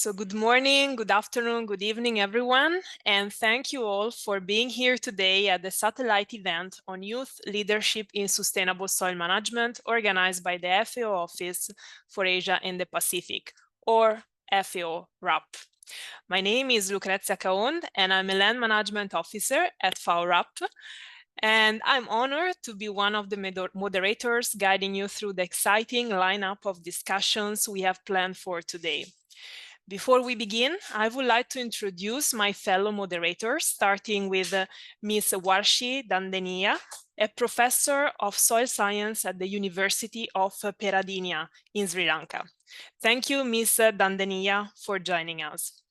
So good morning, good afternoon, good evening, everyone. And thank you all for being here today at the satellite event on youth leadership in sustainable soil management organized by the FAO Office for Asia and the Pacific, or FAO RAP. My name is Lucrezia Caon, and I'm a land management officer at FAO RAP. And I'm honored to be one of the moderators guiding you through the exciting lineup of discussions we have planned for today. Before we begin, I would like to introduce my fellow moderators, starting with Ms. Warshi Dandenia, a professor of soil science at the University of Peradeniya in Sri Lanka. Thank you, Ms. Dandenia, for joining us.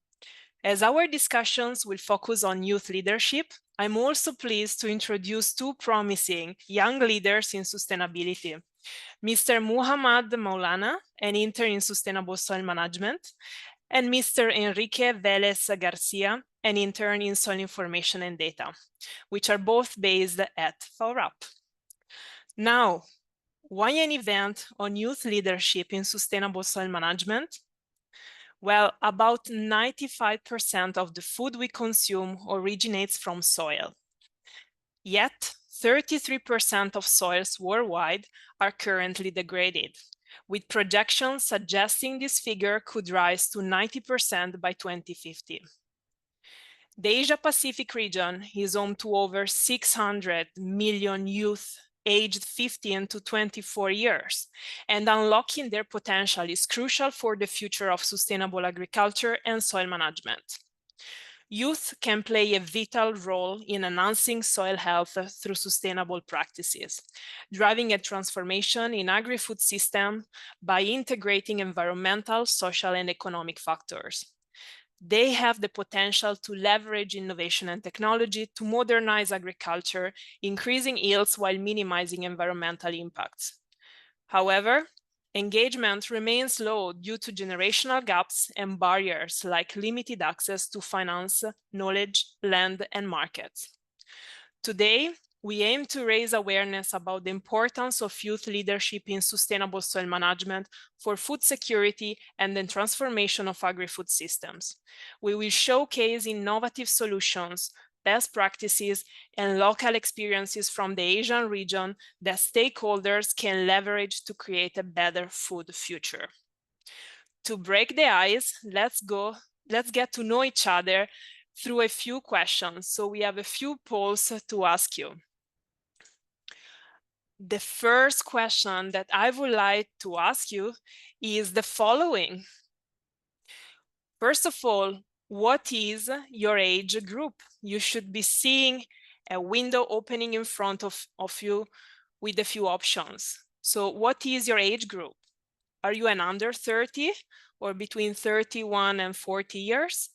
As our discussions will focus on youth leadership, I'm also pleased to introduce two promising young leaders in sustainability. Mr. Muhammad Maulana, an intern in sustainable soil management, and Mr. Enrique Velez Garcia, an intern in soil information and data, which are both based at FAO RAP. Now, why an event on youth leadership in sustainable soil management? Well, about 95% of the food we consume originates from soil. Yet, 33% of soils worldwide are currently degraded, with projections suggesting this figure could rise to 90% by 2050. The Asia-Pacific region is home to over 600 million youth aged 15 to 24 years, and unlocking their potential is crucial for the future of sustainable agriculture and soil management. Youth can play a vital role in enhancing soil health through sustainable practices, driving a transformation in agri-food system by integrating environmental, social, and economic factors. They have the potential to leverage innovation and technology to modernize agriculture, increasing yields while minimizing environmental impacts. However, engagement remains low due to generational gaps and barriers like limited access to finance, knowledge, land, and markets. Today, we aim to raise awareness about the importance of youth leadership in sustainable soil management for food security and the transformation of agri-food systems. We will showcase innovative solutions, best practices, and local experiences from the Asian region that stakeholders can leverage to create a better food future. To break the ice, let's get to know each other through a few questions. So we have a few polls to ask you. The first question that I would like to ask you is the following. First of all, what is your age group? You should be seeing a window opening in front of you with a few options. So what is your age group? Are you an under 30 or between 31 and 40 years?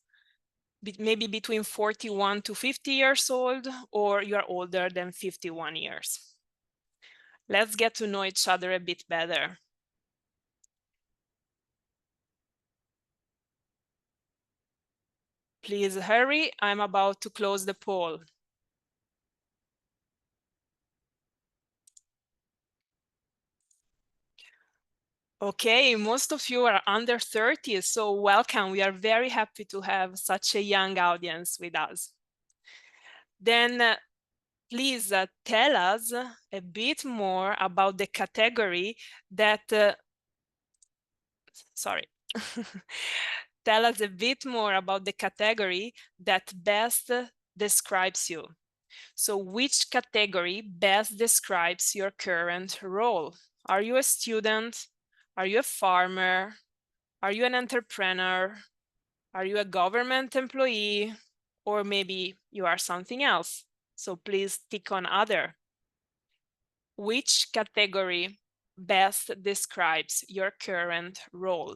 Maybe between 41 to 50 years old, or you're older than 51 years. Let's get to know each other a bit better. Please hurry, I'm about to close the poll. Okay, most of you are under 30, so welcome. We are very happy to have such a young audience with us. Then please tell us a bit more about the category that, tell us a bit more about the category that best describes you. So which category best describes your current role? Are you a student? Are you a farmer? Are you an entrepreneur? Are you a government employee? Or maybe you are something else. So please tick on other. Which category best describes your current role?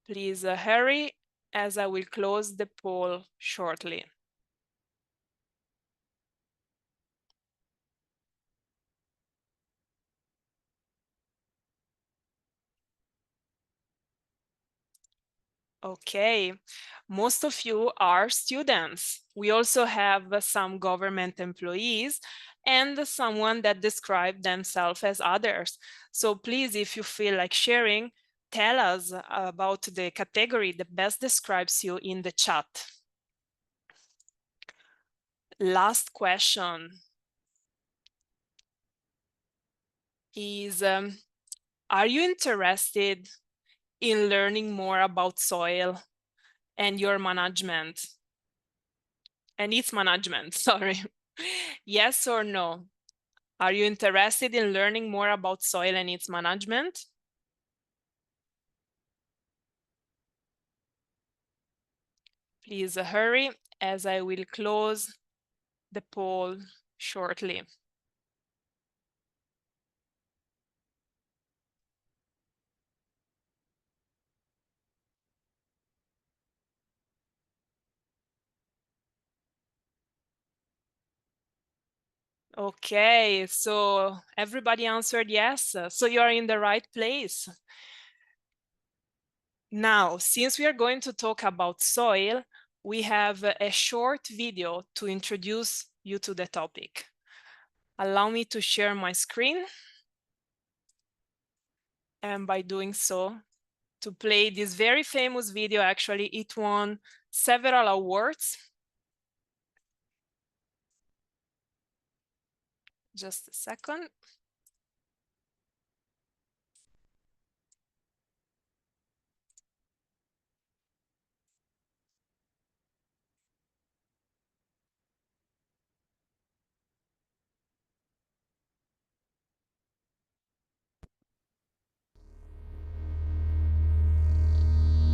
Please hurry, as I will close the poll shortly. Okay, most of you are students. We also have some government employees and someone that describe themselves as others. So please, if you feel like sharing, tell us about the category that best describes you in the chat. Last question is, are you interested in learning more about soil and your management? And its management, sorry. Yes or no? Are you interested in learning more about soil and its management? Please hurry, as I will close the poll shortly. Okay, so everybody answered yes, so you are in the right place. Now, since we are going to talk about soil, we have a short video to introduce you to the topic. Allow me to share my screen. And by doing so, to play this very famous video, actually, it won several awards. Just a second.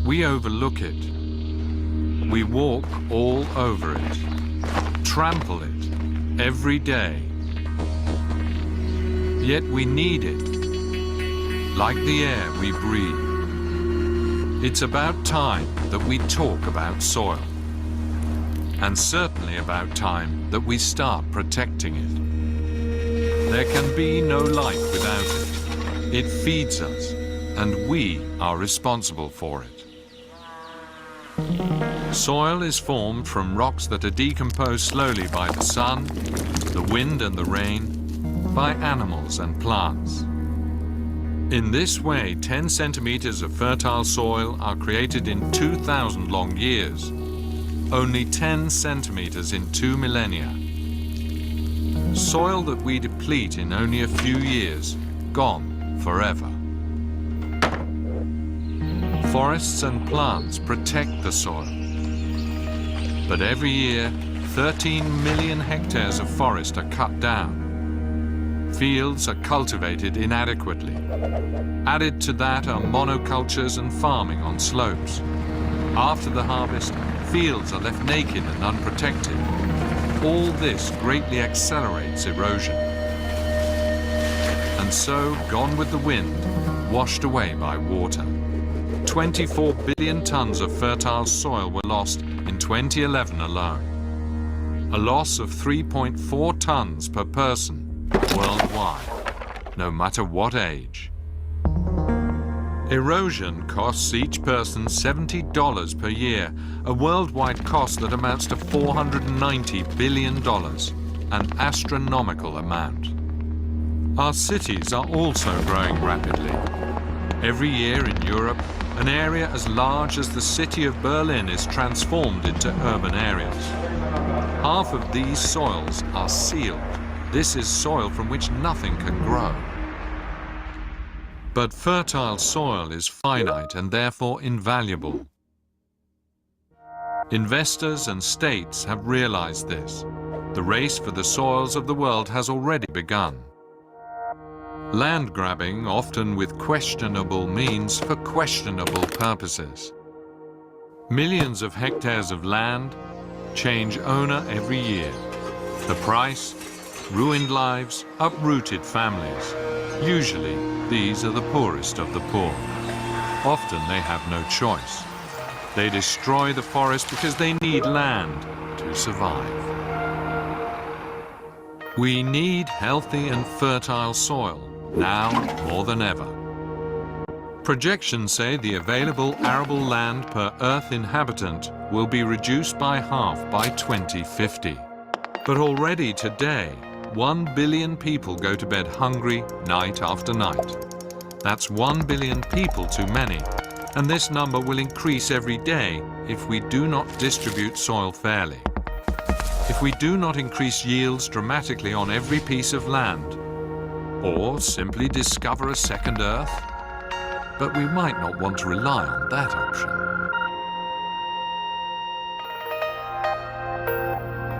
We overlook it. We walk all over it, trample it every day. Yet we need it, like the air we breathe. It's about time that we talk about soil, and certainly about time that we start protecting it. There can be no life without it. It feeds us, and we are responsible for it. Soil is formed from rocks that are decomposed slowly by the sun, the wind and the rain, by animals and plants. In this way, 10 centimeters of fertile soil are created in 2,000 long years, only 10 centimeters in 2 millennia. Soil that we deplete in only a few years, gone forever. Forests and plants protect the soil. But every year, 13 million hectares of forest are cut down. Fields are cultivated inadequately. Added to that are monocultures and farming on slopes. After the harvest, fields are left naked and unprotected. All this greatly accelerates erosion. And so, gone with the wind, washed away by water. 24 billion tons of fertile soil were lost in 2011 alone. A loss of 3.4 tons per person worldwide, no matter what age. Erosion costs each person $70 per year, a worldwide cost that amounts to $490 billion, an astronomical amount. Our cities are also growing rapidly. Every year in Europe, an area as large as the city of Berlin is transformed into urban areas. Half of these soils are sealed. This is soil from which nothing can grow. But fertile soil is finite and therefore invaluable. Investors and states have realized this. The race for the soils of the world has already begun. Land grabbing, often with questionable means for questionable purposes. Millions of hectares of land change owner every year. The price? Ruined lives, uprooted families. Usually, these are the poorest of the poor. Often they have no choice. They destroy the forest because they need land to survive. We need healthy and fertile soil, now more than ever. Projections say the available arable land per Earth inhabitant will be reduced by half by 2050. But already today, 1 billion people go to bed hungry night after night. That's 1 billion people too many, and this number will increase every day if we do not distribute soil fairly. If we do not increase yields dramatically on every piece of land, or simply discover a second Earth, but we might not want to rely on that option.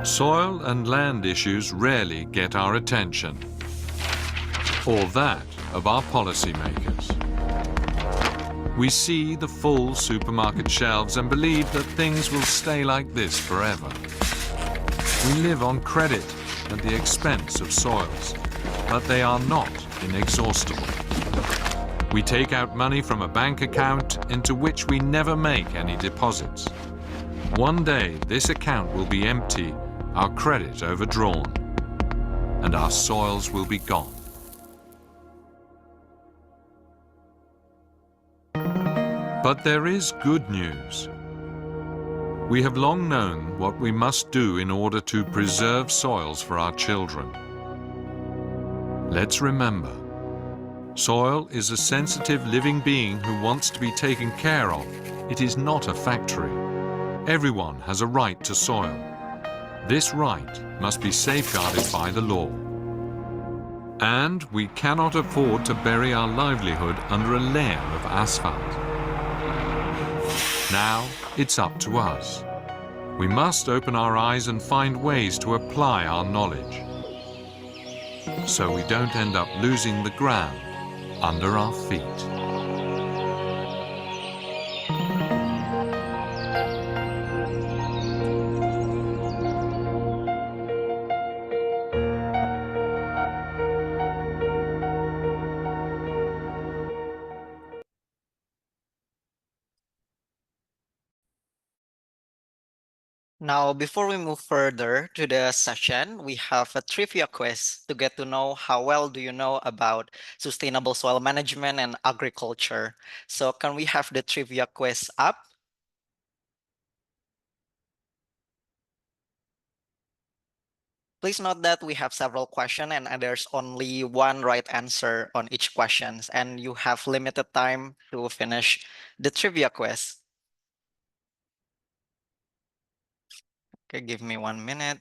Soil and land issues rarely get our attention, or that of our policymakers. We see the full supermarket shelves and believe that things will stay like this forever. We live on credit at the expense of soils, but they are not inexhaustible. We take out money from a bank account into which we never make any deposits. One day, this account will be empty, our credit overdrawn, and our soils will be gone. But there is good news. We have long known what we must do in order to preserve soils for our children. Let's remember, soil is a sensitive living being who wants to be taken care of. It is not a factory. Everyone has a right to soil. This right must be safeguarded by the law. And we cannot afford to bury our livelihood under a layer of asphalt. Now it's up to us. We must open our eyes and find ways to apply our knowledge, so we don't end up losing the ground under our feet. Now, before we move further to the session, we have a trivia quiz to get to know how well do you know about sustainable soil management and agriculture. So can we have the trivia quiz up? Please note that we have several questions and there's only one right answer on each question, and you have limited time to finish the trivia quiz. Okay, give me 1 minute.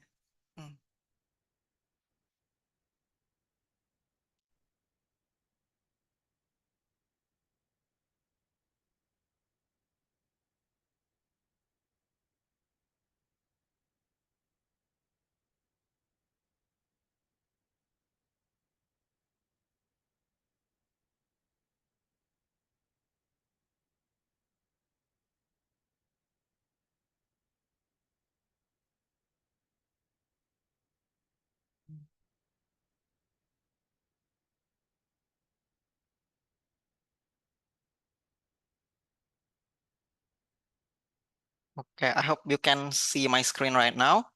Okay, I hope you can see my screen right now.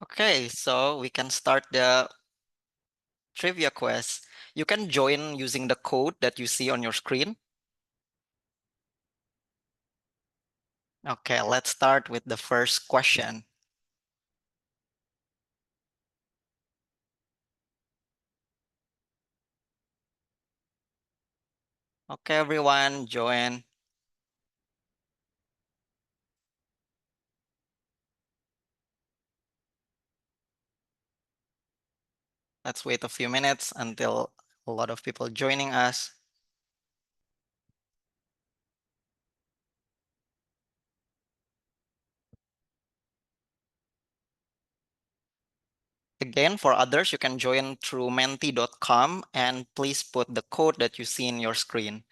Okay, so we can start the trivia quiz. You can join using the code that you see on your screen. Okay, let's start with the first question. Okay, everyone, join. Let's wait a few minutes until a lot of people joining us. Again, for others, you can join through menti.com and please put the code that you see in your screen.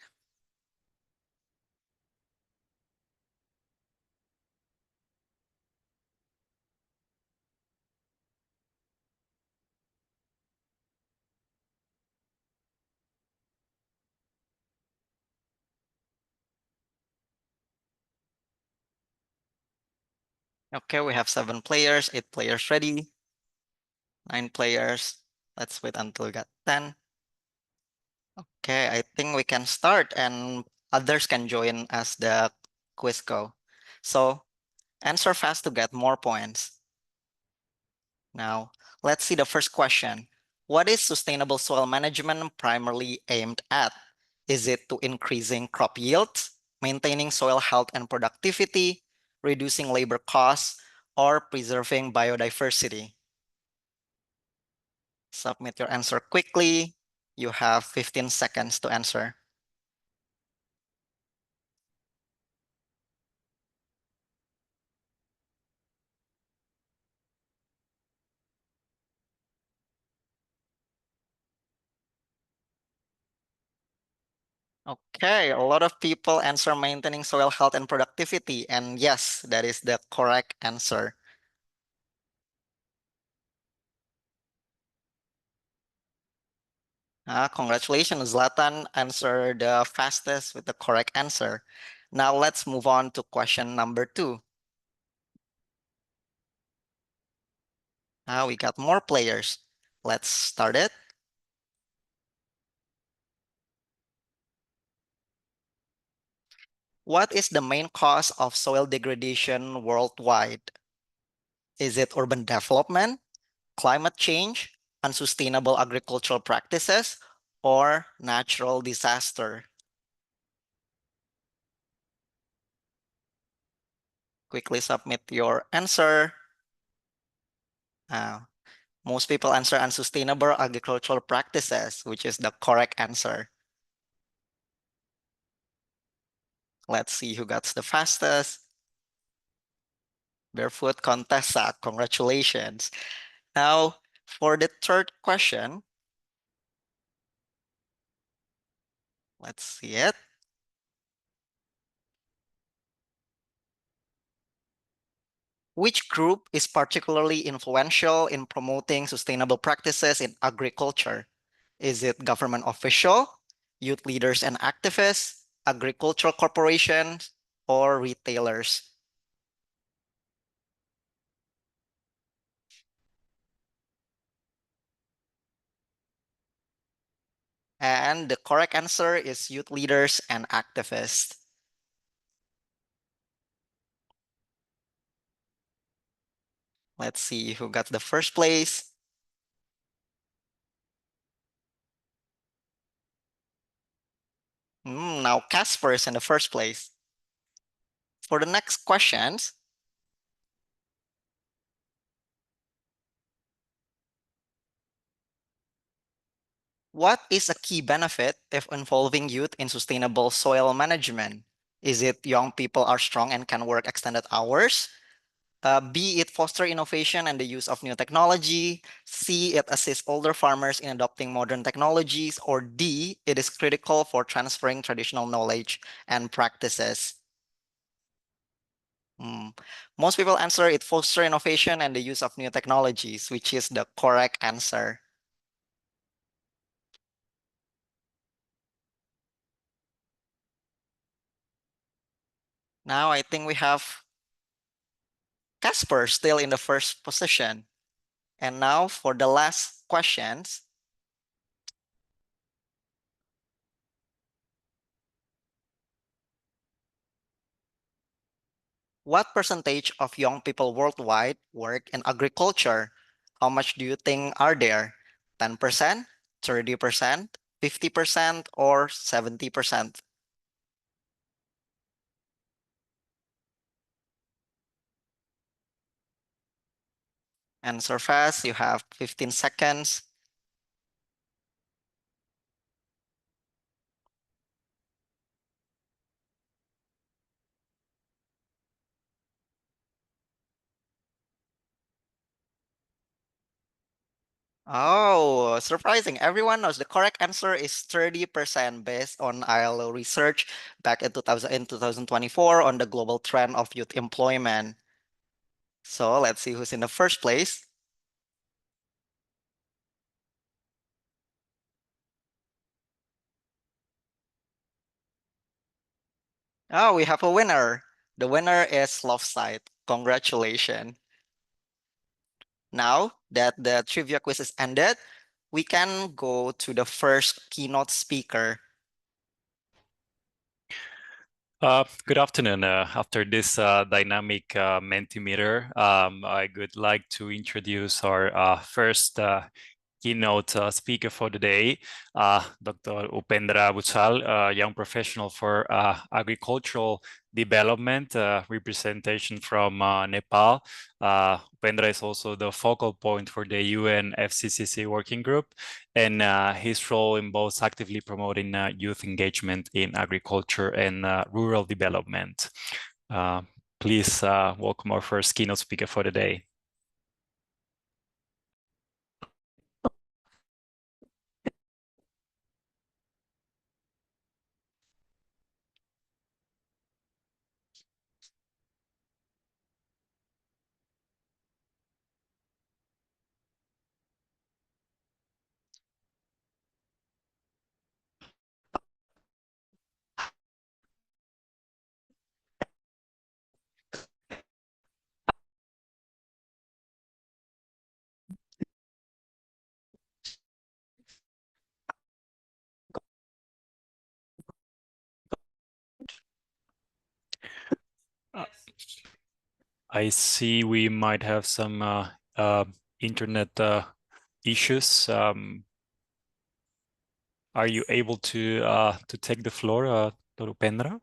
Okay, we have 7 players, 8 players ready, 9 players. Let's wait until we got 10. Okay, I think we can start and others can join as the quiz go. So answer fast to get more points. Now, let's see the first question. What is sustainable soil management primarily aimed at? Is it to increasing crop yields, maintaining soil health and productivity, reducing labor costs, or preserving biodiversity? Submit your answer quickly. You have 15 seconds to answer. Okay, a lot of people answer maintaining soil health and productivity. And yes, that is the correct answer. Congratulations, Zlatan answered the fastest with the correct answer. Now let's move on to question number 2. Now we got more players. Let's start it. What is the main cause of soil degradation worldwide? Is it urban development, climate change, unsustainable agricultural practices, or natural disaster? Quickly submit your answer. Most people answer unsustainable agricultural practices, which is the correct answer. Let's see who got the fastest. Barefoot Contessa, congratulations. Now, for the third question, let's see it. Which group is particularly influential in promoting sustainable practices in agriculture? Is it government official, youth leaders and activists, agricultural corporations, or retailers? And the correct answer is youth leaders and activists. Let's see who got the first place. Now Casper is in the first place. For the next questions, what is a key benefit if involving youth in sustainable soil management? Is it young people are strong and can work extended hours? B, it foster innovation and the use of new technology. C, it assists older farmers in adopting modern technologies. Or D, it is critical for transferring traditional knowledge and practices. Most people answer it foster innovation and the use of new technologies, which is the correct answer. Now I think we have Casper still in the first position. And now for the last questions. What percentage of young people worldwide work in agriculture? How much do you think are there? 10%, 30%, 50%, or 70%? Answer fast, you have 15 seconds. Oh, surprising. Everyone knows the correct answer is 30% based on ILO research back in 2024 on the global trend of youth employment. So let's see who's in the first place. Oh, we have a winner. The winner is Lovesight. Congratulations. Now that the trivia quiz is ended, we can go to the first keynote speaker. Good afternoon. After this dynamic Mentimeter, I would like to introduce our first keynote speaker for the day, Dr. Upendra Buchal, a young professional for agricultural development, representation from Nepal. Upendra is also the focal point for the UN FCCC working group, and his role involves actively promoting youth engagement in agriculture and rural development. Please welcome our first keynote speaker for the day. I see we might have some internet issues. Are you able to take the floor, Dr. Upendra?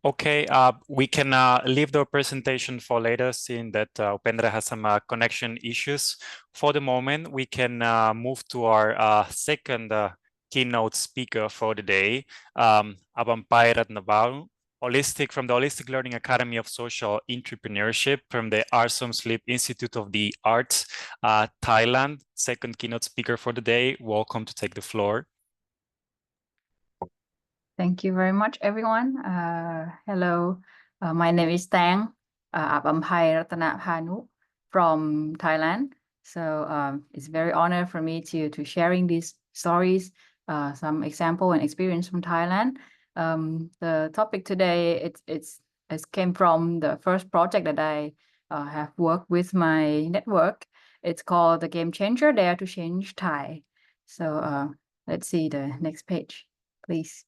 Okay, we can leave the presentation for later, seeing that Upendra has some connection issues. For the moment, we can move to our second keynote speaker for the day, Abang Pai Ratnabal, from the Holistic Learning Academy of Social Entrepreneurship from the Arsom Sleep Institute of the Arts, Thailand. Second keynote speaker for the day. Welcome to take the floor. Thank you very much, everyone. Hello, my name is Tang Abampai Ratanaphanu from Thailand. So it's very honor for me to sharing these stories, some example and experience from Thailand. The topic today it came from the first project that I have worked with my network. It's called the Game Changer, Dare to Change Thai. So let's see the next page, please.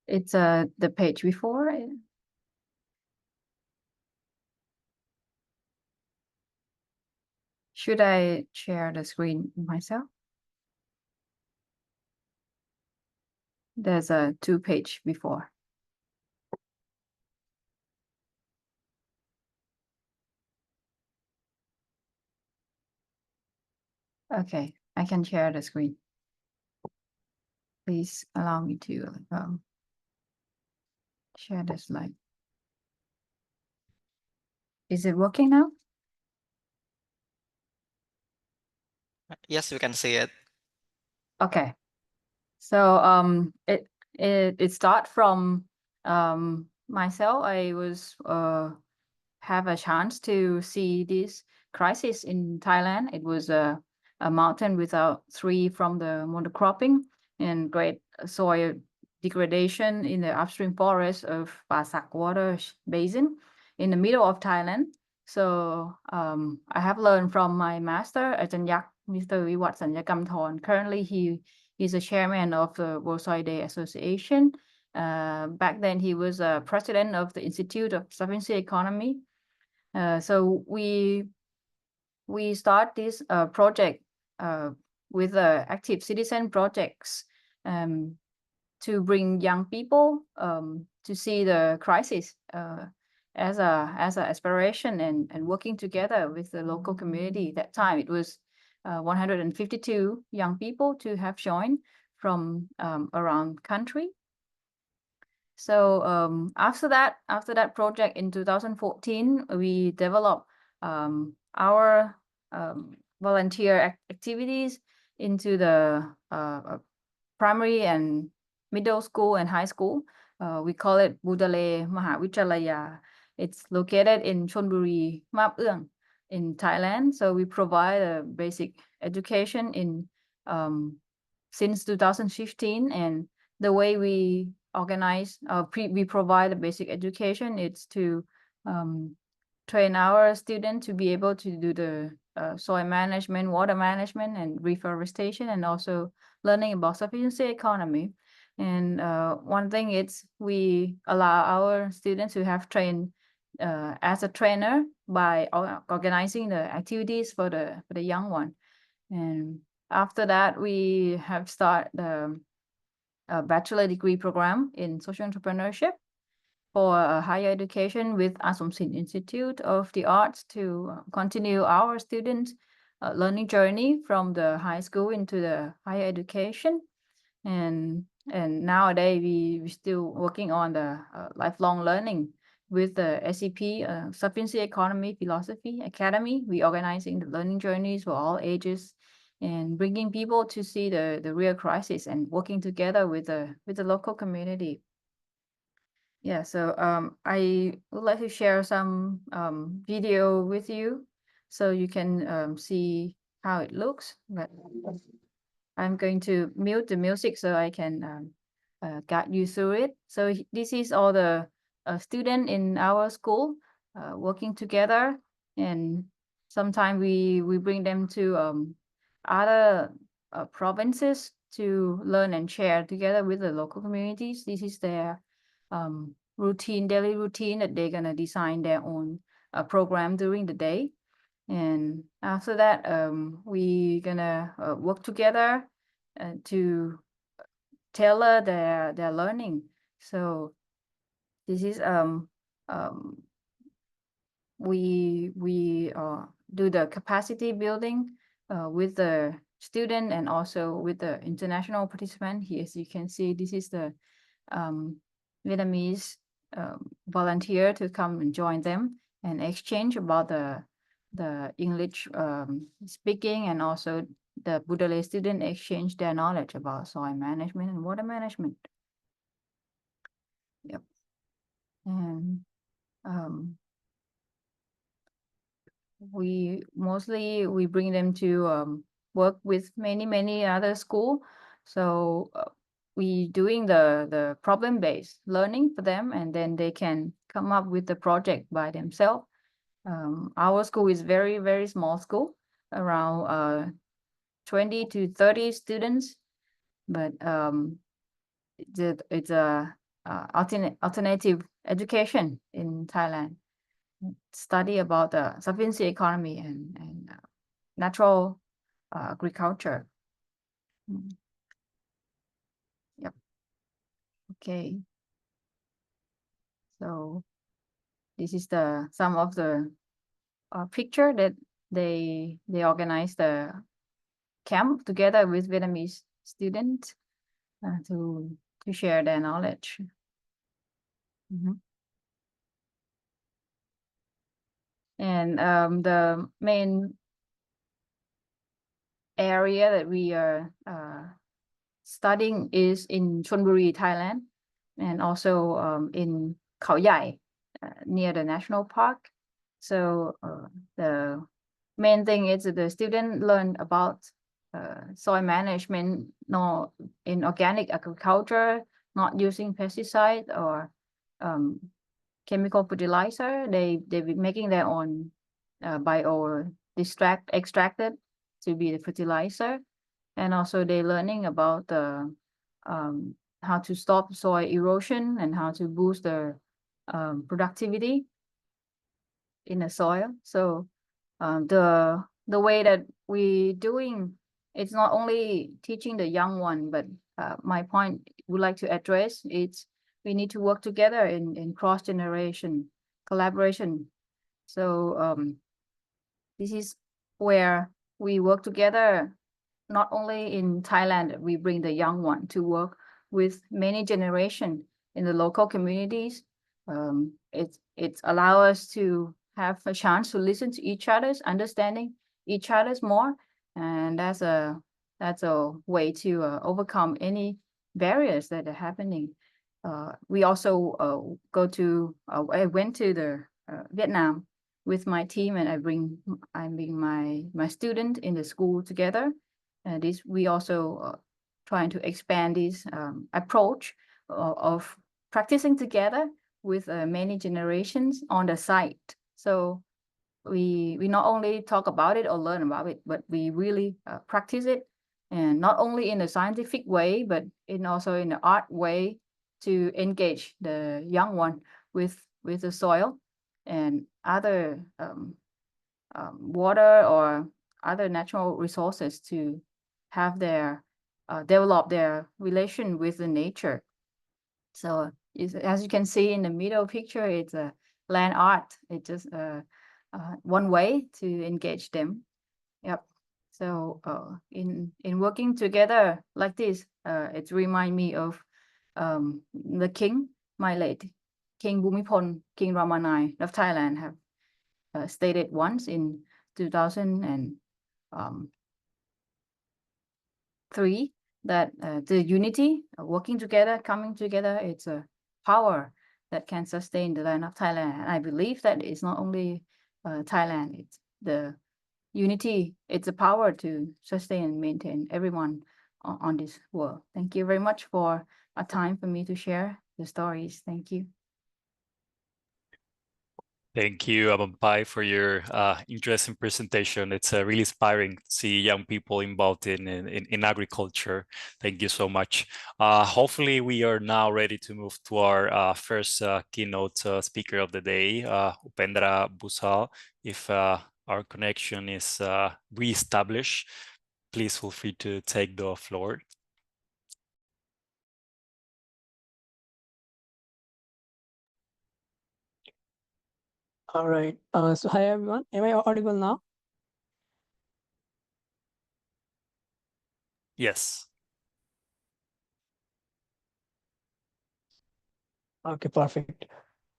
It's the page before. Should I share the screen myself? There's a 2-page before. Okay, I can share the screen. Please allow me to share the slide. Is it working now? Yes, we can see it. Okay. So it start from myself. I was have a chance to see this crisis in Thailand. It was a mountain without tree from the monocropping and great soil degradation in the upstream forest of Pasak water basin in the middle of Thailand. So I have learned from my master, Ajahn Yak, Mr. Viwat Sanyakamthorn. Currently, he is a chairman of the World Soil Day Association. Back then, he was a president of the Institute of Sufficiency Economy. So we start this project with active citizen projects to bring young people to see the crisis as a aspiration and working together with the local community. That time it was 152 young people to have joined from around country. So after that project in 2014, we developed our volunteer activities into the primary and middle school and high school. We call it Budale Mahavidyalaya. It's located in Chonburi, Map Uong in Thailand. So we provide a basic education in since 2015, and the way we organize, we provide a basic education. It's to train our students to be able to do the soil management, water management, and reforestation, and also learning about sufficiency economy. And one thing is we allow our students to have trained as a trainer by organizing the activities for the young one. And after that, we have started the bachelor degree program in social entrepreneurship for higher education with Assumption Institute of the Arts to continue our students' learning journey from the high school into the higher education. And nowadays we still working on the lifelong learning with the SEP, Sufficiency Economy Philosophy Academy. We organizing the learning journeys for all ages and bringing people to see the real crisis and working together with the local community. Yeah, so I would like to share some video with you so you can see how it looks. But I'm going to mute the music so I can guide you through it. So this is all the students in our school working together, and sometimes we bring them to other provinces to learn and share together with the local communities. This is their daily routine that they're gonna design their own program during the day. And after that, we gonna work together to tailor their learning. So this is we do the capacity building with the student and also with the international participant. Here, as you can see, this is the Vietnamese volunteer to come and join them and exchange about the English speaking, and also the Budale student exchange their knowledge about soil management and water management. Yep. And we bring them to work with many other school. So we doing the problem-based learning for them, and then they can come up with the project by themselves. Our school is very small school, around 20 to 30 students, but it's a alternative education in Thailand. Study about the sufficiency economy and natural agriculture. Yep. Okay. So this is some of the picture that they organized the camp together with Vietnamese students to share their knowledge. And the main area that we are studying is in Chonburi, Thailand, and also in Khao Yai, near the national park. So the main thing is that the student learn about soil management, not in organic agriculture, not using pesticide or chemical fertilizer. They be making their own bio extracted to be the fertilizer, and also they learning about the how to stop soil erosion and how to boost the productivity in the soil. So the way that we doing, it's not only teaching the young one, but my point would like to address is we need to work together in cross-generation collaboration. So this is where we work together, not only in Thailand, we bring the young one to work with many generations in the local communities. It's allow us to have a chance to listen to each other's, understanding each other's more. And that's that's a way to overcome any barriers that are happening. We also I went to the Vietnam with my team, and I bring my student in the school together. And we also trying to expand this approach of practicing together with many generations on the site. So we not only talk about it or learn about it, but we really practice it, and not only in a scientific way, but also in the art way, to engage the young one with the soil and other water or other natural resources, to have their develop their relation with the nature. So as you can see in the middle picture, it's a land art. It's just one way to engage them. Yep. So in working together like this, it reminds me of the king, my late King Bhumibol, King Rama IX of Thailand, have stated once in 2003 that the unity, working together, coming together, it's a power that can sustain the land of Thailand. And I believe that it's not only Thailand, it's the unity, it's a power to sustain and maintain everyone on this world. Thank you very much for a time for me to share the stories. Thank you. Thank you, Abampai, for your interesting presentation. It's really inspiring to see young people involved in agriculture. Thank you so much. Hopefully, we are now ready to move to our first keynote speaker of the day, Upendra Busal. If our connection is reestablished, please feel free to take the floor. All right. So hi everyone. Am I audible now? Yes. Okay, perfect.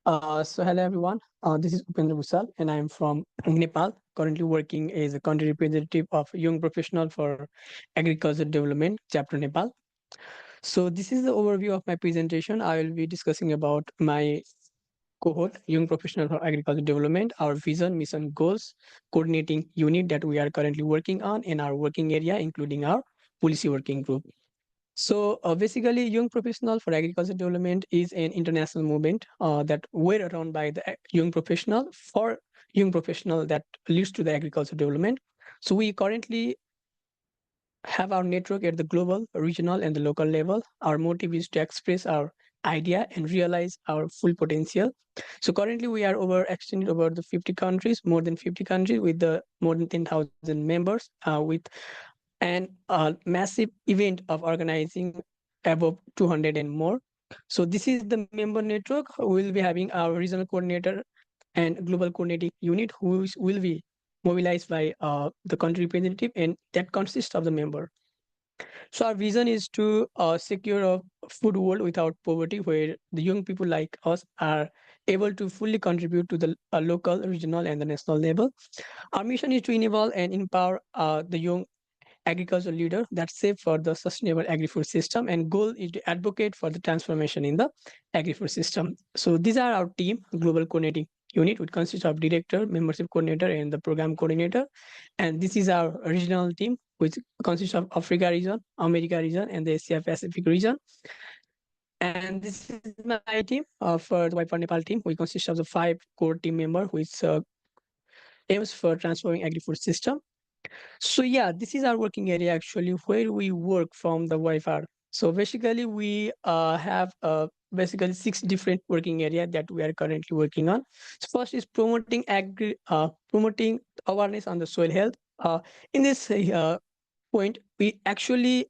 So hello everyone. This is Upendra Busal, and I am from Nepal, currently working as a country representative of Young Professional for Agriculture Development, Chapter Nepal. So this is the overview of my presentation. I will be discussing about my cohort, Young Professional for Agriculture Development, our vision, mission, goals, coordinating unit that we are currently working on, and our working area, including our policy working group. So basically, Young Professional for Agriculture Development is an international movement that were run by the young professional for young professional that leads to the agriculture development. So we currently have our network at the global, regional, and the local level. Our motive is to express our idea and realize our full potential. So currently we are extended over the 50 countries, more than 50 countries, with the more than 10,000 members, with and a massive event of organizing above 200 and more. So this is the member network. We will be having our regional coordinator and global coordinating unit, who will be mobilized by the country representative, and that consists of the member. So our vision is to secure a food world without poverty, where the young people like us are able to fully contribute to the local, regional, and the national level. Our mission is to enable and empower the young agricultural leader that's safe for the sustainable agri-food system, and goal is to advocate for the transformation in the agri-food system. So these are our team, global coordinating unit, which consists of director, membership coordinator, and the program coordinator. And this is our regional team, which consists of Africa region, America region, and the Asia Pacific region. And this is my team for the Wiper Nepal team. We consist of the 5 core team members, which aims for transforming agri-food system. So yeah, this is our working area actually, where we work from the Wi-Fi. So basically we have basically 6 different working area that we are currently working on. So first is promoting promoting awareness on the soil health. In this point, we actually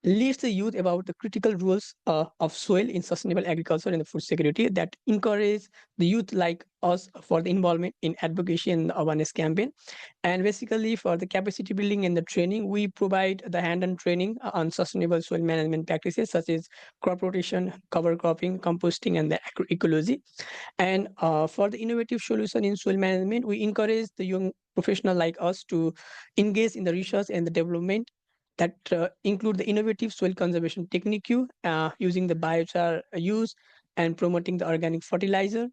leads the youth about the critical roles of soil in sustainable agriculture and food security, that encourage the youth like us for the involvement in advocacy and awareness campaign. And basically for the capacity building and the training, we provide the hand-on training on sustainable soil management practices such as crop rotation, cover cropping, composting, and the agroecology. And for the innovative solution in soil management, we encourage the young professional like us to engage in the research and the development that include the innovative soil conservation technique using the biochar use and promoting the organic fertilizer.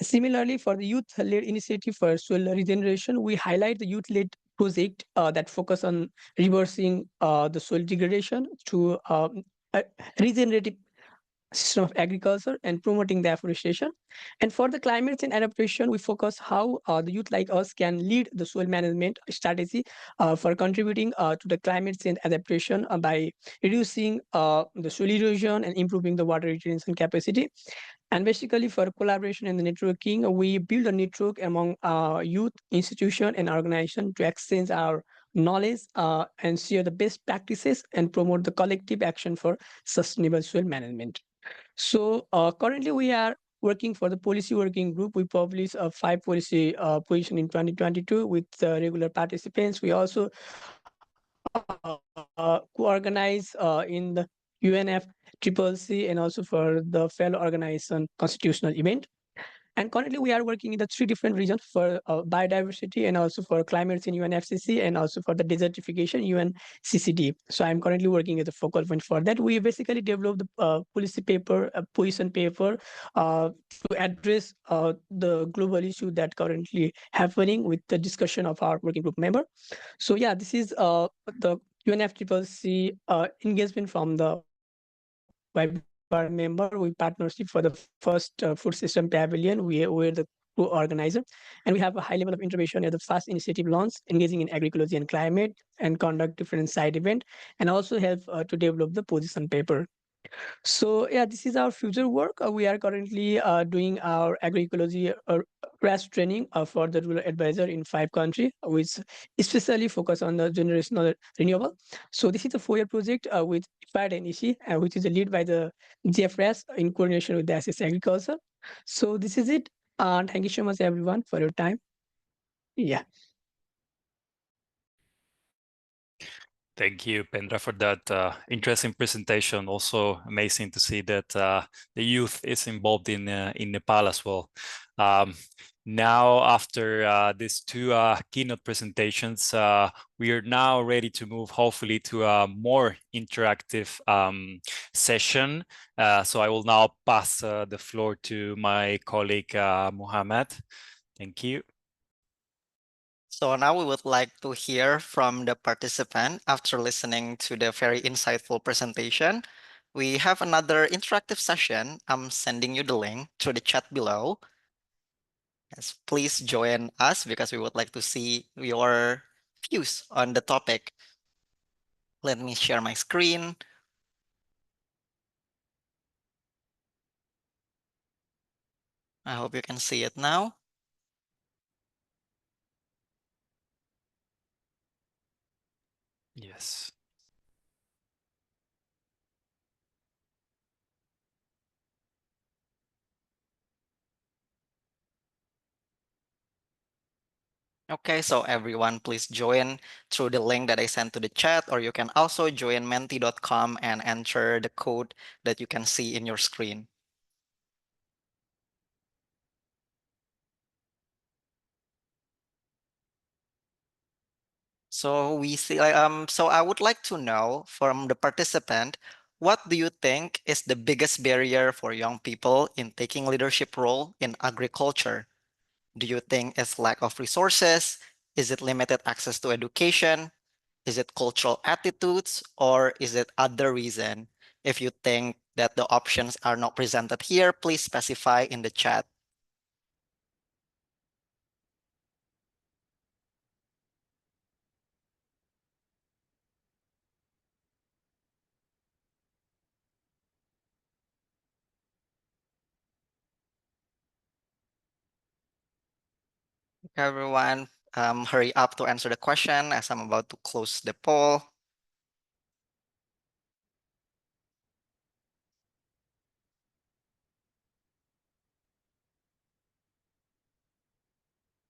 Similarly, for the youth-led initiative for soil regeneration, we highlight the youth-led project that focus on reversing the soil degradation through a regenerative system of agriculture and promoting the afforestation. And for the climate change adaptation, we focus how the youth like us can lead the soil management strategy for contributing to the climate change adaptation by reducing the soil erosion and improving the water retention capacity. And basically for collaboration and the networking, we build a network among youth, institution, and organization to exchange our knowledge and share the best practices and promote the collective action for sustainable soil management. So currently we are working for the policy working group. We publish 5 policy position in 2022 with regular participants. We also co-organize in the UNFCCC and also for the fellow organization constitutional event. And currently we are working in the 3 different regions for biodiversity and also for climate change UNFCCC and also for the desertification UNCCD. So I'm currently working as a focal point for that. We basically developed the policy paper, a position paper to address the global issue that currently happening with the discussion of our working group member. So yeah, this is the UNFCCC engagement from the WIPR member. We partnership for the first food system pavilion. We're the co-organizer, and we have a high level of intervention at the first initiative launch, engaging in agroecology and climate, and conduct different side event, and also help to develop the position paper. So yeah, this is our future work. We are currently doing our agroecology RAS training for the rural advisor in 5 countries, which especially focus on the generational renewable. So this is a 4-year project with IFAD and ICI, which is led by the GFRAS in coordination with the SS Agriculture. So this is it. Thank you so much, everyone, for your time. Yeah. Thank you, Pendra, for that interesting presentation. Also amazing to see that the youth is involved in Nepal as well. Now, after these 2 keynote presentations, we are now ready to move hopefully to a more interactive session. So I will now pass the floor to my colleague, Muhammad. Thank you. So now we would like to hear from the participant after listening to the very insightful presentation. We have another interactive session. I'm sending you the link through the chat below. Yes, please join us because we would like to see your views on the topic. Let me share my screen. I hope you can see it now. Yes. Okay, so everyone please join through the link that I sent to the chat, or you can also join menti.com and enter the code that you can see in your screen. So we see, so I would like to know from the participant, what do you think is the biggest barrier for young people in taking leadership role in agriculture? Do you think it's lack of resources? Is it limited access to education? Is it cultural attitudes, or is it other reason? If you think that the options are not presented here, please specify in the chat. Okay, everyone, hurry up to answer the question as I'm about to close the poll.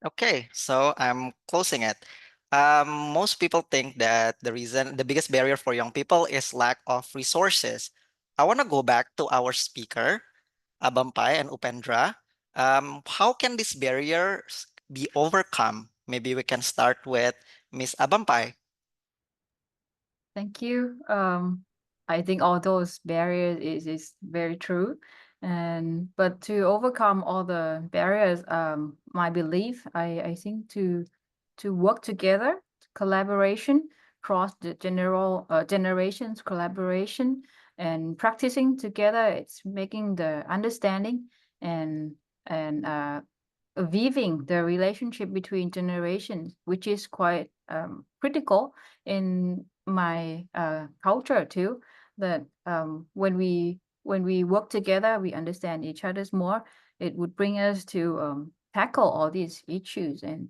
Okay, so I'm closing it. Most people think that the biggest barrier for young people is lack of resources. I want to go back to our speaker, Abampai and Upendra. How can these barriers be overcome? Maybe we can start with Miss Abampai. Thank you. I think all those barriers is very true. But to overcome all the barriers, my belief, I think to work together, collaboration, cross the generations collaboration and practicing together, it's making the understanding and weaving the relationship between generations, which is quite critical in my culture too. That when we work together, we understand each other's more. It would bring us to tackle all these issues and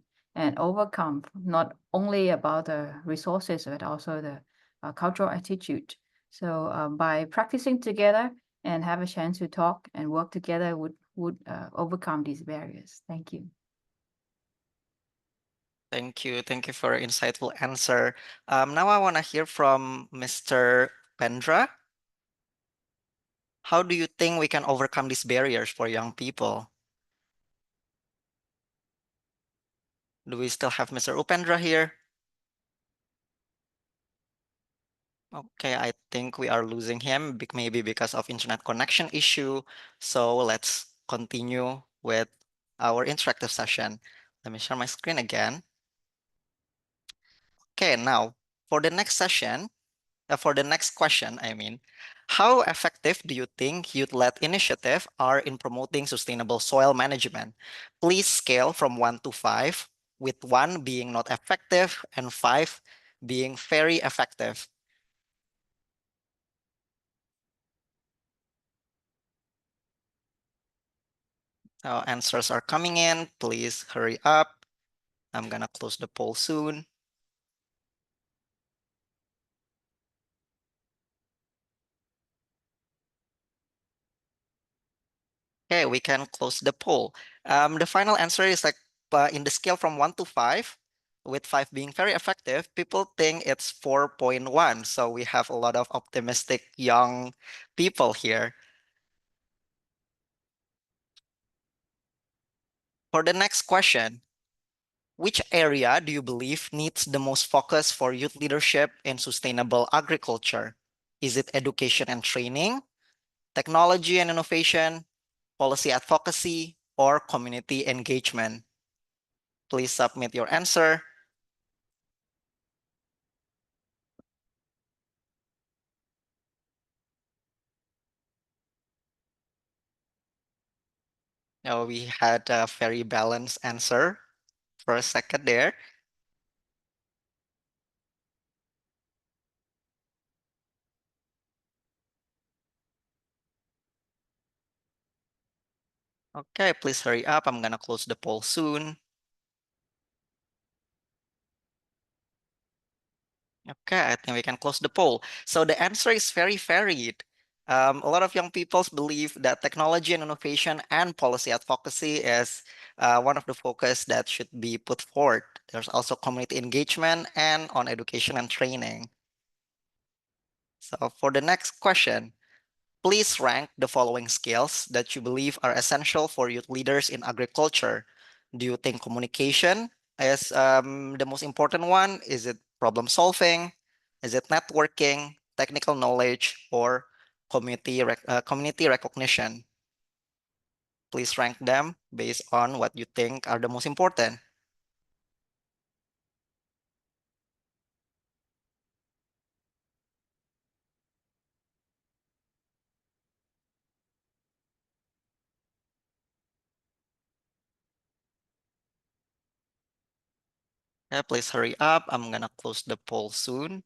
overcome not only about the resources but also the cultural attitude. So by practicing together and have a chance to talk and work together would overcome these barriers. Thank you. Thank you. Thank you for your insightful answer. Now I want to hear from Mr. Pendra. How do you think we can overcome these barriers for young people? Do we still have Mr. Upendra here? Okay, I think we are losing him, maybe because of internet connection issue. So let's continue with our interactive session. Let me share my screen again. Okay, now for the next session, for the next question, how effective do you think youth-led initiatives are in promoting sustainable soil management? Please scale from 1 to 5, with 1 being not effective and 5 being very effective. Answers are coming in. Please hurry up. I'm gonna close the poll soon. Okay, we can close the poll. The final answer is like in the scale from 1 to 5, with 5 being very effective, people think it's 4.1. So we have a lot of optimistic young people here. For the next question, which area do you believe needs the most focus for youth leadership in sustainable agriculture? Is it education and training, technology and innovation, policy advocacy, or community engagement? Please submit your answer. We had a very balanced answer for a second there. Okay, please hurry up. I'm gonna close the poll soon. Okay, I think we can close the poll. So the answer is very varied. A lot of young people believe that technology and innovation and policy advocacy is one of the focus that should be put forward. There's also community engagement and on education and training. So for the next question, please rank the following skills that you believe are essential for youth leaders in agriculture. Do you think communication is the most important one? Is it problem solving? Is it networking, technical knowledge, or community recognition? Please rank them based on what you think are the most important. Yeah, please hurry up. I'm gonna close the poll soon.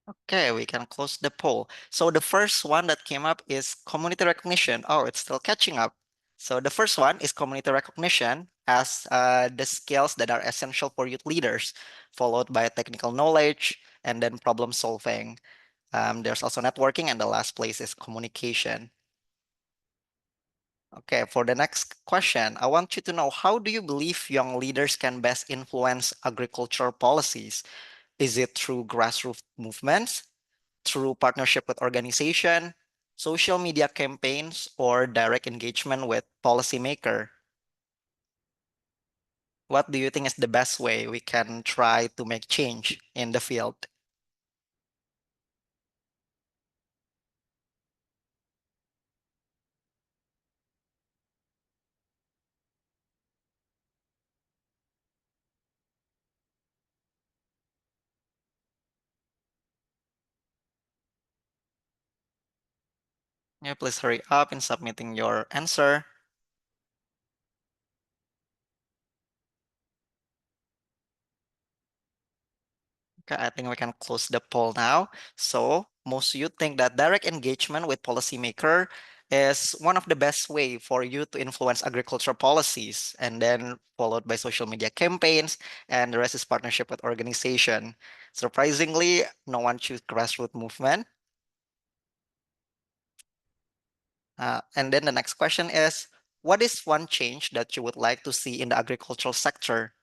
Okay, we can close the poll. So the first one that came up is community recognition. Oh, it's still catching up. So the first one is community recognition. as the skills that are essential for youth leaders, followed by technical knowledge and then problem solving. There's also networking, and the last place is communication. Okay, for the next question, I want you to know, how do you believe young leaders can best influence agricultural policies? Is it through grassroots movements, through partnership with organization, social media campaigns, or direct engagement with policymaker? What do you think is the best way we can try to make change in the field? Yeah, please hurry up in submitting your answer. Okay, I think we can close the poll now. So most of you think that direct engagement with policymaker is one of the best way for you to influence agricultural policies, and then followed by social media campaigns, and the rest is partnership with organization. Surprisingly, no one choose grassroots movement. And then the next question is, what is one change that you would like to see in the agricultural sector?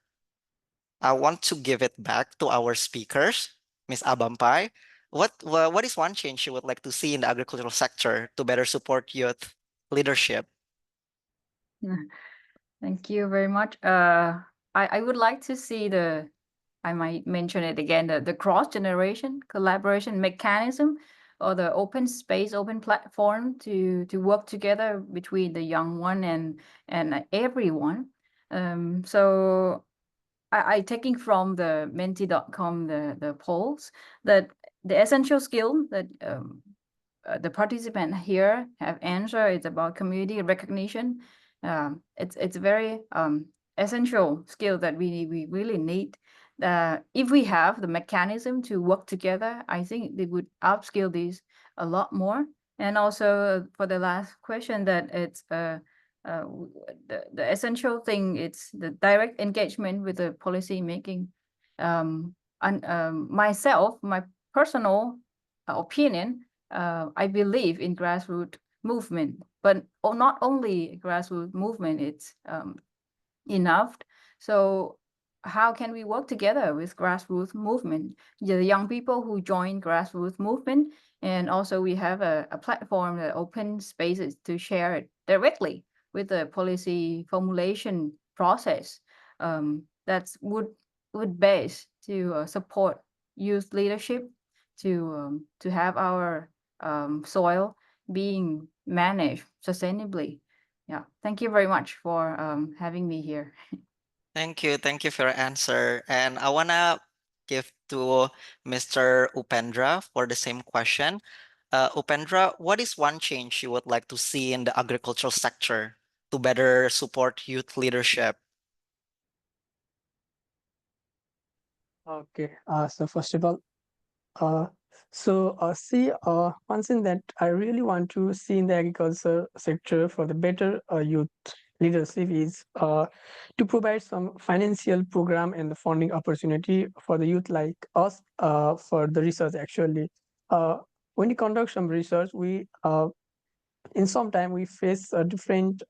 I want to give it back to our speakers, Ms. Abampai. What is one change you would like to see in the agricultural sector to better support youth leadership? Thank you very much. I would like to see I might mention it again, the cross-generation collaboration mechanism, or the open space, open platform to work together between the young one and everyone. So I taking from the Menti.com the polls that the essential skill that the participant here have answered is about community recognition. It's very essential skill that we really need. If we have the mechanism to work together, I think they would upskill this a lot more. And also for the last question, that it's the essential thing, it's the direct engagement with the policy making. Myself, my personal opinion, I believe in grassroots movement, but not only grassroots movement, it's enough. So how can we work together with grassroots movement, the young people who join grassroots movement? And also we have a platform that open spaces to share it directly with the policy formulation process. That's would base to support youth leadership to have our soil being managed sustainably. Yeah, thank you very much for having me here. Thank you for your answer. And I wanna give to Mr. Upendra for the same question. Upendra, what is one change you would like to see in the agricultural sector to better support youth leadership? Okay, so first of all, one thing that I really want to see in the agriculture sector for the better youth leadership is to provide some financial program and the funding opportunity for the youth like us for the research. Actually, when we conduct some research, we in some time we face a different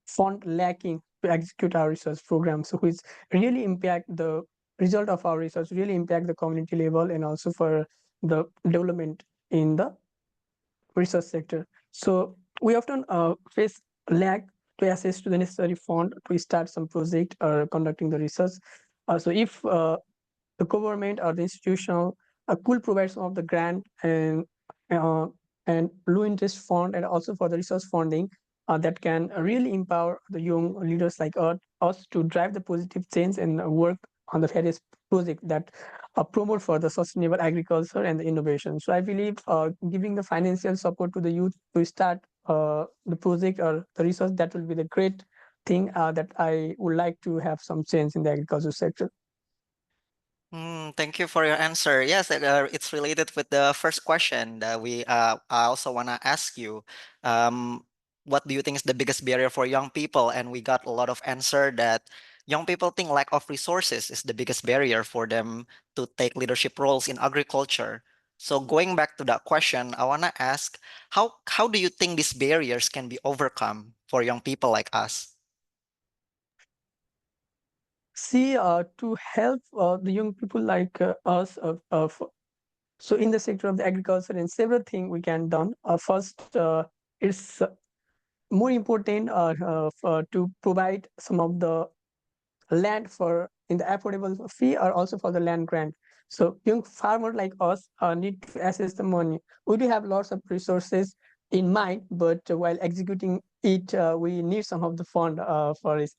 fund lacking to execute our research programs, so which really impact the result of our research, really impact the community level and also for the development in the research sector. So we often face lack to access to the necessary fund to start some project or conducting the research. So if the government or the institutional could provide some of the grant uh, and low interest fund and also for the research funding that can really empower the young leaders like us to drive the positive change and work on the various projects that promote for the sustainable agriculture and the innovation. So I believe giving the financial support to the youth to start the project or the research, that will be the great thing that I would like to have some change in the agriculture sector. Thank you for your answer. Yes, it's related with the first question that I also want to ask you. what do you think is the biggest barrier for young people? And we got a lot of answer that young people think lack of resources is the biggest barrier for them to take leadership roles in agriculture. So going back to that question, I want to ask, how do you think these barriers can be overcome for young people like us? See, to help the young people like us, so in the sector of the agriculture, and several things we can done. First, it's more important to provide some of the land for in the affordable fee, or also for the land grant. So young farmer like us need to assess the money. We do have lots of resources in mind, but while executing it, we need some of the fund for it,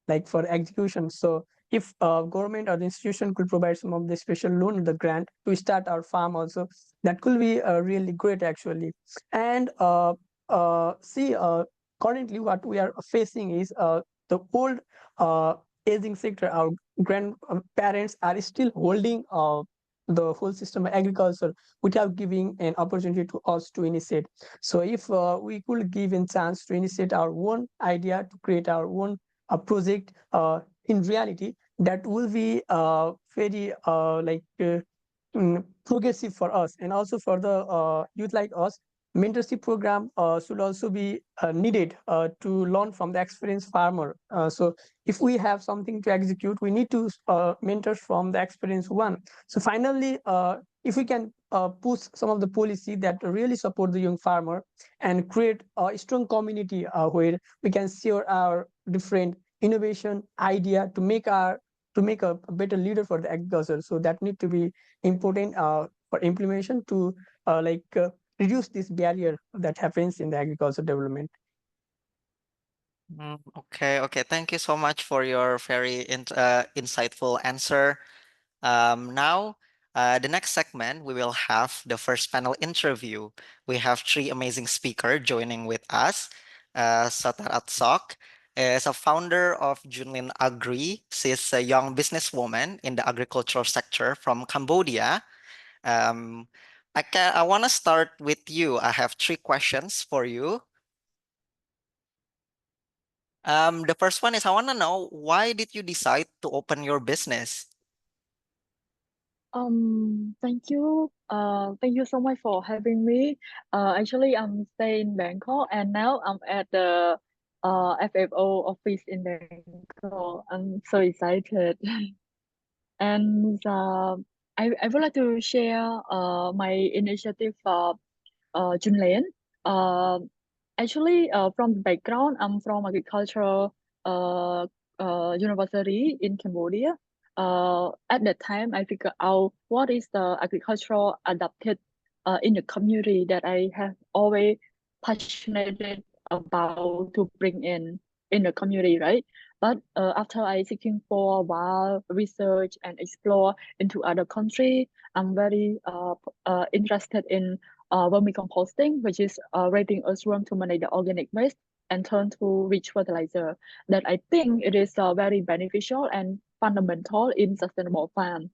like for execution. So if government or the institution could provide some of the special loan or the grant to start our farm also, that could be really great actually. And see, currently what we are facing is the old aging sector. Our grandparents are still holding the whole system of agriculture without giving an opportunity to us to initiate. So if we could give a chance to initiate our own idea, to create our own a project in reality, that will be very progressive for us, and also for the youth like us. Mentorship program should also be needed to learn from the experienced farmer. So if we have something to execute, we need to mentor from the experienced one. So finally, if we can push some of the policy that really support the young farmer, and create a strong community where we can share our different innovation idea to make a better leader for the agriculture. So that need to be important for implementation to reduce this barrier that happens in the agriculture development. Okay. Thank you so much for your very insightful answer. Now, the next segment, we will have the first panel interview. We have three amazing speakers joining with us. Satar Atsok is a founder of Junlin Agri. She's a young businesswoman in the agricultural sector from Cambodia. I want to start with you. I have three questions for you. The first one is, I want to know, why did you decide to open your business? Thank you. Thank you so much for having me. Actually, I'm staying in Bangkok, and now I'm at the FFO office in Bangkok. I'm so excited. And I would like to share my initiative for Junlian. Actually, from the background, I'm from agricultural university in Cambodia. At that time, I figured out what is the agricultural adapted in the community that I have always passionate about to bring in the community, right? But after I seeking for a while, research and explore into other country, I'm very interested in vermicomposting, which is raising earthworm to manage the organic waste and turn to rich fertilizer. That I think it is very beneficial and fundamental in sustainable farm.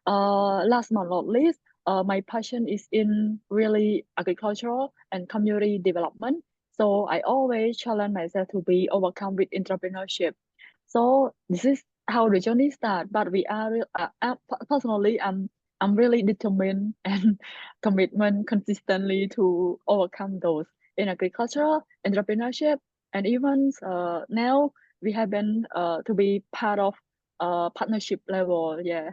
Last but not least, my passion is in really agricultural and community development. So I always challenge myself to be overcome with entrepreneurship. So this is how the journey starts. But we are personally, I'm really determined and commitment consistently to overcome those in agriculture, entrepreneurship, and even now we have been to be part of partnership level. Yeah.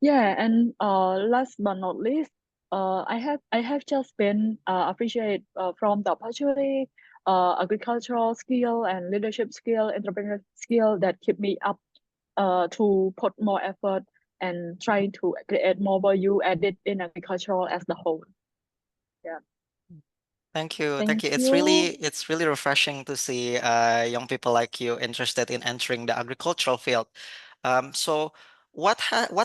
Yeah, and last but not least, I have just been appreciated from the opportunity, agricultural skill and leadership skill, entrepreneurial skill that keep me up to put more effort and trying to create more value added in agricultural as the whole. Yeah. Thank you. Thank It's you. really refreshing to see young people like you interested in entering the agricultural field. So what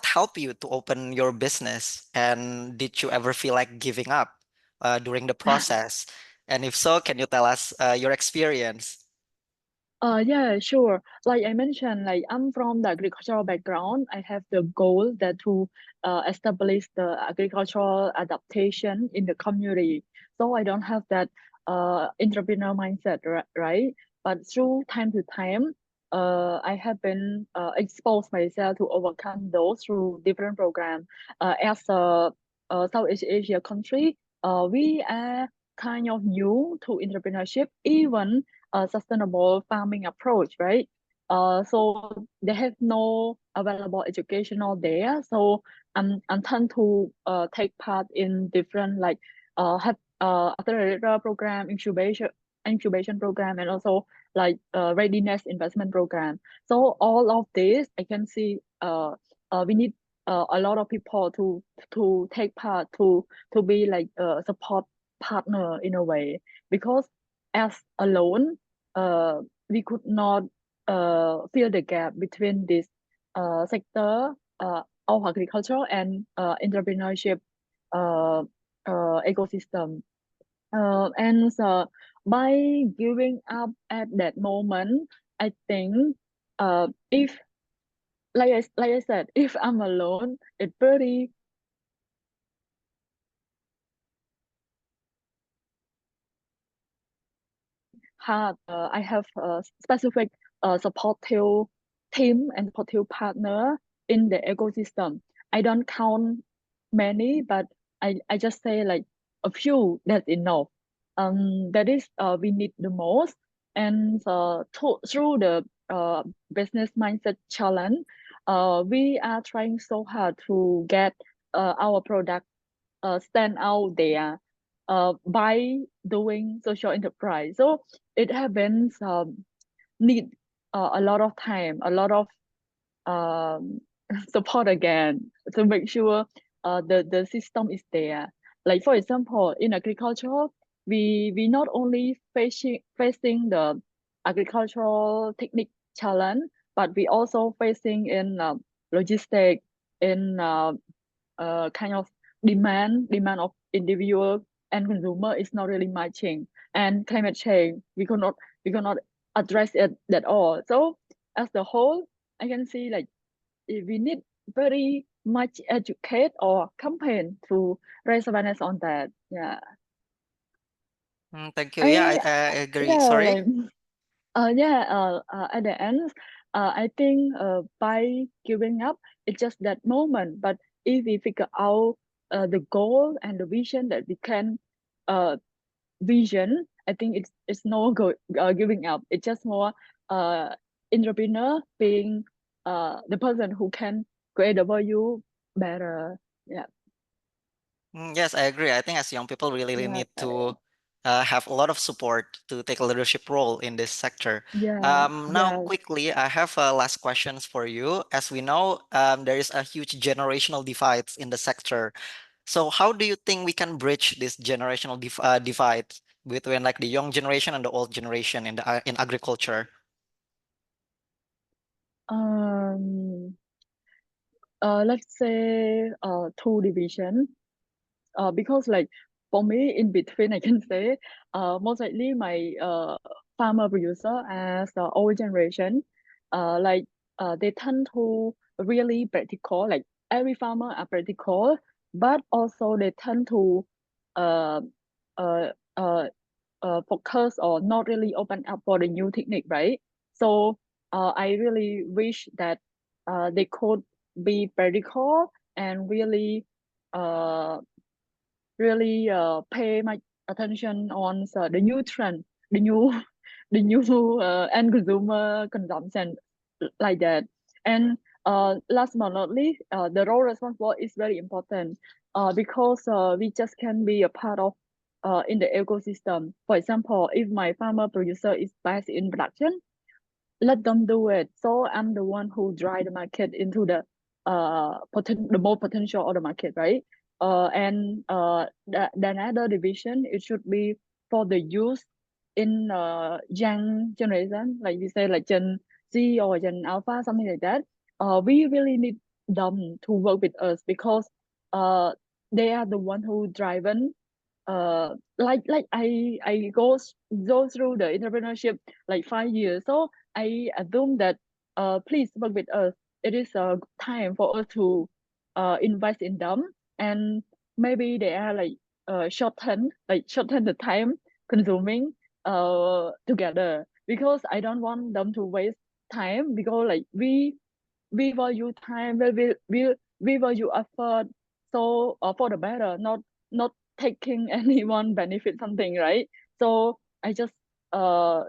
helped you to open your business, and did you ever feel like giving up during the process? And if so, can you tell us your experience? Yeah, sure. Like I mentioned, like I'm from the agricultural background. I have the goal that to establish the agricultural adaptation in the community. So I don't have that entrepreneur mindset, right? But through time to time, I have been exposed myself to overcome those through different programs. As a Southeast Asia country, we are kind of new to entrepreneurship, even sustainable farming approach, right? So they have no available educational there. So I'm tend to take part in different like have accelerator program, incubation program, and also like readiness investment program. So all of this, I can see we need a lot of people to take part to be like a support partner in a way, because as alone we could not fill the gap between this sector of agriculture and entrepreneurship uh, ecosystem. And so by giving up at that moment, I think if like I said, if I'm alone, it's very hard. I have a specific supportive team and supportive partner in the ecosystem. I don't count many, but I just say like a few, that's enough. That is we need the most. And through the business mindset challenge, we are trying so hard to get our product stand out there by doing social enterprise. So it happens need a lot of time, a lot of um, support again to make sure the system is there. Like for example, in agriculture, we not only facing the agricultural technique challenge, but we also facing in logistic, in kind of demand of individual and consumer is not really matching, and climate change we cannot address it at all. So as the whole, I can see like we need very much educate or campaign to raise awareness on that. Yeah. Thank you. Yeah, I agree. Yeah, Sorry. like at the end, I think by giving up, it's just that moment. But if we figure out the goal and the vision that we can vision, I think it's no giving up. It's just more entrepreneur being the person who can create the value better. Yeah. Yes, I agree. I think as young people, we really Yeah. need to have a lot of support to take a leadership role in this sector. Yeah. Now, Yeah. quickly, I have last questions for you. As we know, there is a huge generational divide in the sector. So how do you think we can bridge this generational divide between like the young generation and the old generation in the in agriculture? Let's say two division. Because like for me in between, I can say most likely my farmer producer as the old generation, like they tend to really practical, like every farmer are practical, but also they tend to uh uh uh focus or not really open up for the new technique, right? So I really wish that they could be practical and really uh pay my attention on the new trend, the new the new end consumer consumption, like that. And last but not least, the role responsible is very important because we just can be a part of in the ecosystem. For example, if my farmer producer is best in production, let them do it. So I'm the one who drive the market into the the more potential of the market, right? And the another division, it should be for the youth in young generation, like we say like Gen Z or Gen Alpha, something like that. We really need them to work with us because they are the one who driven like I go through the entrepreneurship like 5 years, so I assume that please work with us. It is a time for us to invest in them, and maybe they are like shorten the time consuming together, because I don't want them to waste time, because like we value time, we value effort, so for the better, not taking anyone benefit something, right? So I just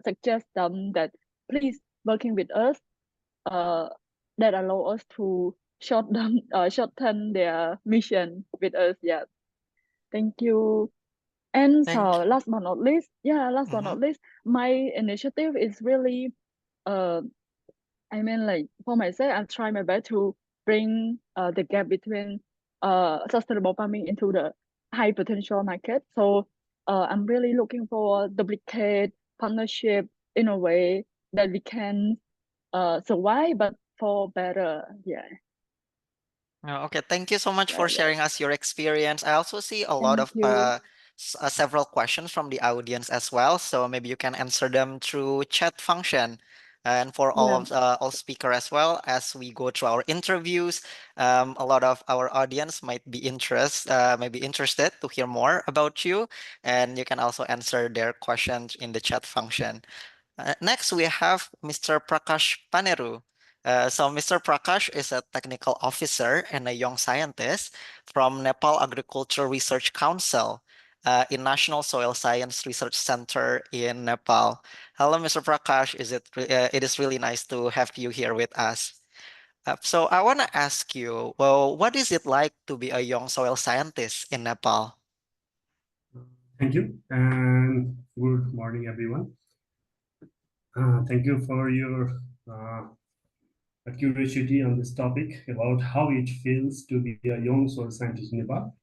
suggest them that please working with us, uh that allow us to shorten their mission with us. Yeah, thank you. And so Thank last but not least, my initiative is really I mean, like for myself, I'll try my best to bring the gap between sustainable farming into the high potential market. So I'm really looking for duplicate partnership in a way that we can survive, but for better. Yeah. Okay, thank you so much for Yeah. sharing us your experience. I also see a lot Thank of you. several questions from the audience as well, so maybe you can answer them through chat function. And for Yeah. all speaker as well, as we go through our interviews, a lot of our audience might be interested to hear more about you, and you can also answer their questions in the chat function. Next, we have Mr. Prakash Paneru. So Mr. Prakash is a technical officer and a young scientist from Nepal Agriculture Research Council in National Soil Science Research Center in Nepal. Hello, Mr. Prakash. It is really nice to have you here with us. So I want to ask you, well, what is it like to be a young soil scientist in Nepal? Thank you, and good morning, everyone. Thank you for your curiosity on this topic about how it feels to be a young soil scientist in Nepal.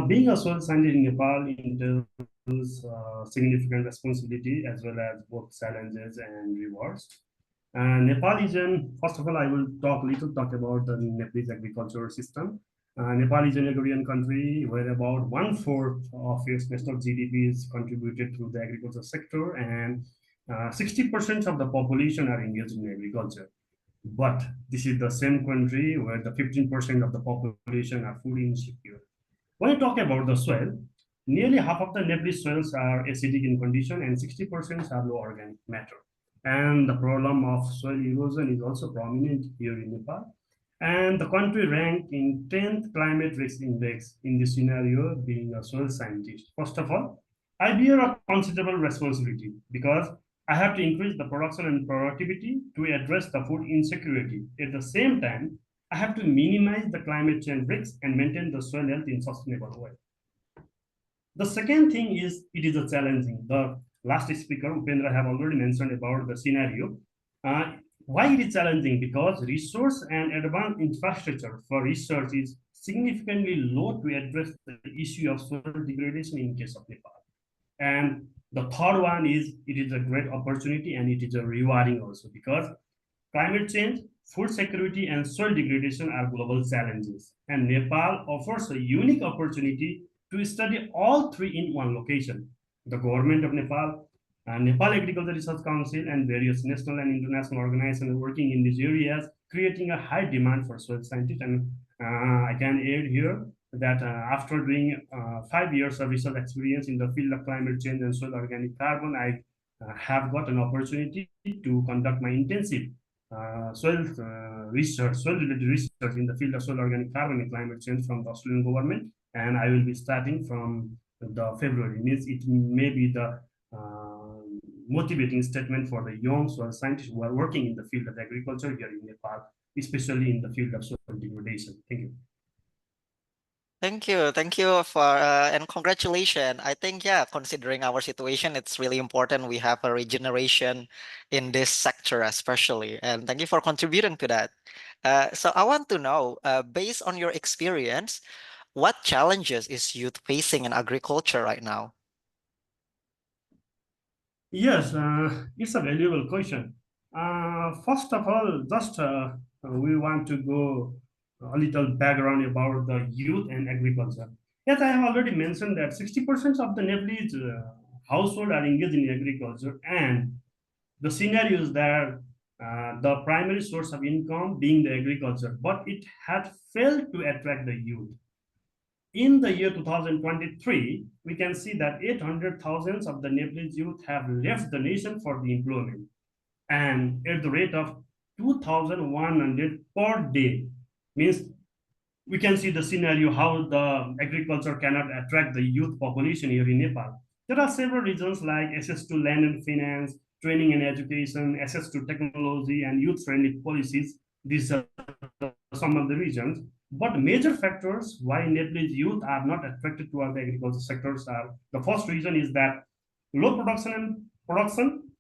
Being a soil scientist in Nepal entails significant responsibility as well as both challenges and rewards. Nepal is first of all, I will talk about the Nepalese agricultural system. Nepal is an agrarian country where about 1/4 of its national GDP is contributed through the agriculture sector, and 60% of the population are engaged in agriculture. But this is the same country where the 15% of the population are food insecure. When you talk about the soil, nearly half of the Nepalese soils are acidic in condition and 60% are low organic matter. And the problem of soil erosion is also prominent here in Nepal. And the country ranked in 10th climate risk index in this scenario, being a soil scientist. First of all, I bear a considerable responsibility because I have to increase the production and productivity to address the food insecurity. At the same time, I have to minimize the climate change risks and maintain the soil health in sustainable way. The second thing is it is a challenging. The last speaker, Upendra, have already mentioned about the scenario. Why it is challenging? Because resource and advanced infrastructure for research is significantly low to address the issue of soil degradation in case of Nepal. And the third one is it is a great opportunity and it is a rewarding also, because climate change, food security, and soil degradation are global challenges. And Nepal offers a unique opportunity to study all three in one location. The government of Nepal, Nepal Agriculture Research Council, and various national and international organizations working in these areas, creating a high demand for soil scientists. And I can add here that after doing 5 years of research experience in the field of climate change and soil organic carbon, I have got an opportunity to conduct my intensive soil-related research in the field of soil organic carbon and climate change from the Australian government, and I will be starting from the February. Means it may be the motivating statement for the young soil scientists who are working in the field of agriculture here in Nepal, especially in the field of soil degradation. Thank you. Thank you for and congratulations. I think, yeah, considering our situation, it's really important we have a regeneration in this sector especially, and thank you for contributing to that. So I want to know, based on your experience, what challenges is youth facing in agriculture right now? Yes, it's a valuable question. First of all, just we want to go a little background about the youth and agriculture. Yes, I have already mentioned that 60% of the Nepalese household are engaged in agriculture, and the scenario is that the primary source of income being the agriculture, but it had failed to attract the youth. In the year 2023, we can see that 800,000 of the Nepalese youth have left the nation for the employment, and at the rate of 2,100 per day. Means we can see the scenario how the agriculture cannot attract the youth population here in Nepal. There are several reasons like access to land and finance, training and education, access to technology, and youth-friendly policies. These are some of the reasons. But major factors why Nepalese youth are not attracted toward the agriculture sectors are: the first reason is that low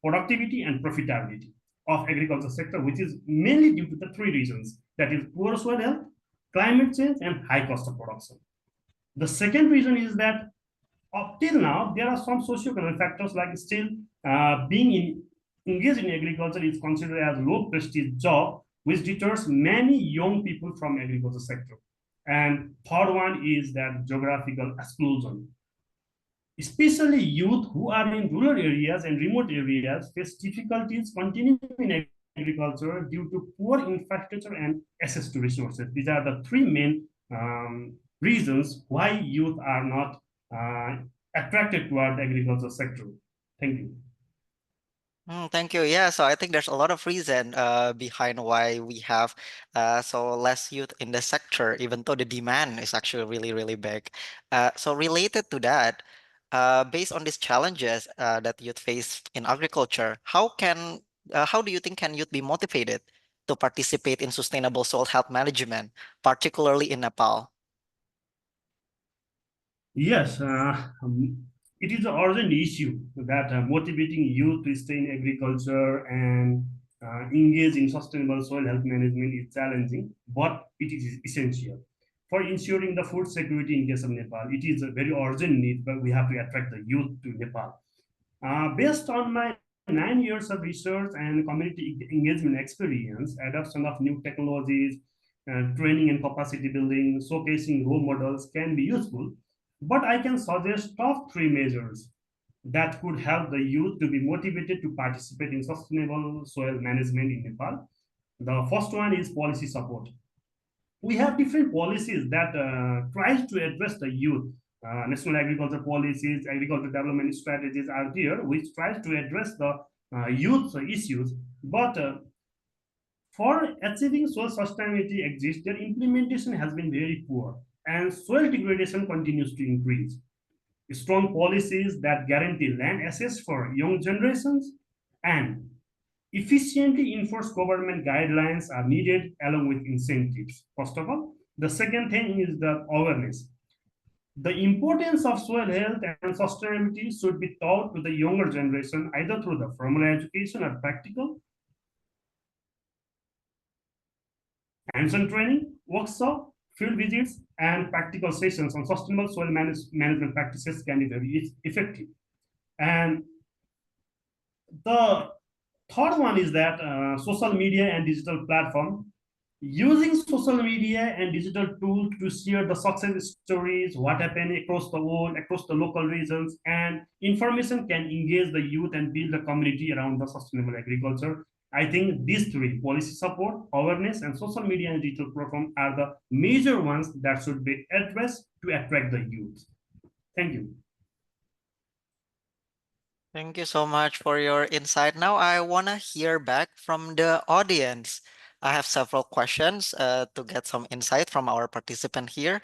productivity, and profitability of agriculture sector, which is mainly due to the three reasons, that is poor soil health, climate change, and high cost of production. The second reason is that up till now, there are some socio-economic factors like still engaged in agriculture is considered as low prestige job, which deters many young people from agriculture sector. And third one is that geographical exclusion. Especially youth who are in rural areas and remote areas face difficulties continuing in agriculture due to poor infrastructure and access to resources. These are the three main reasons why youth are not attracted toward the agriculture sector. Thank you. Thank you. Yeah, so I think there's a lot of reason behind why we have so less youth in the sector, even though the demand is actually really big. So related to that, based on these challenges that youth face in agriculture, how do you think can youth be motivated to participate in sustainable soil health management, particularly in Nepal? Yes, it is an urgent issue that motivating youth to stay in agriculture and engage in sustainable soil health management is challenging, but it is essential for ensuring the food security in case of Nepal. It is a very urgent need, but we have to attract the youth to Nepal. Based on my 9 years of research and community engagement experience, adoption of new technologies, training and capacity building, showcasing role models can be useful, but I can suggest top three measures that could help the youth to be motivated to participate in sustainable soil management in Nepal. The first one is policy support. We have different policies that tries to address the youth. National agriculture policies, agriculture development strategies are there, which tries to address the youth issues. But for achieving soil sustainability exists, their implementation has been very poor, and soil degradation continues to increase. Strong policies that guarantee land access for young generations and efficiently enforce government guidelines are needed along with incentives. First of all, the second thing is the awareness. The importance of soil health and sustainability should be taught to the younger generation either through the formal education or practical hands-on training, workshop, field visits, and practical sessions on sustainable soil management practices can be very effective. And the third one is that social media and digital platform. Using social media and digital tools to share the success stories, what happened across the world, across the local regions, and information can engage the youth and build a community around the sustainable agriculture. I think these three, policy support, awareness, and social media and digital platform, are the major ones that should be addressed to attract the youth. Thank you. Thank you so much for your insight. Now I want to hear back from the audience. I have several questions to get some insight from our participant here.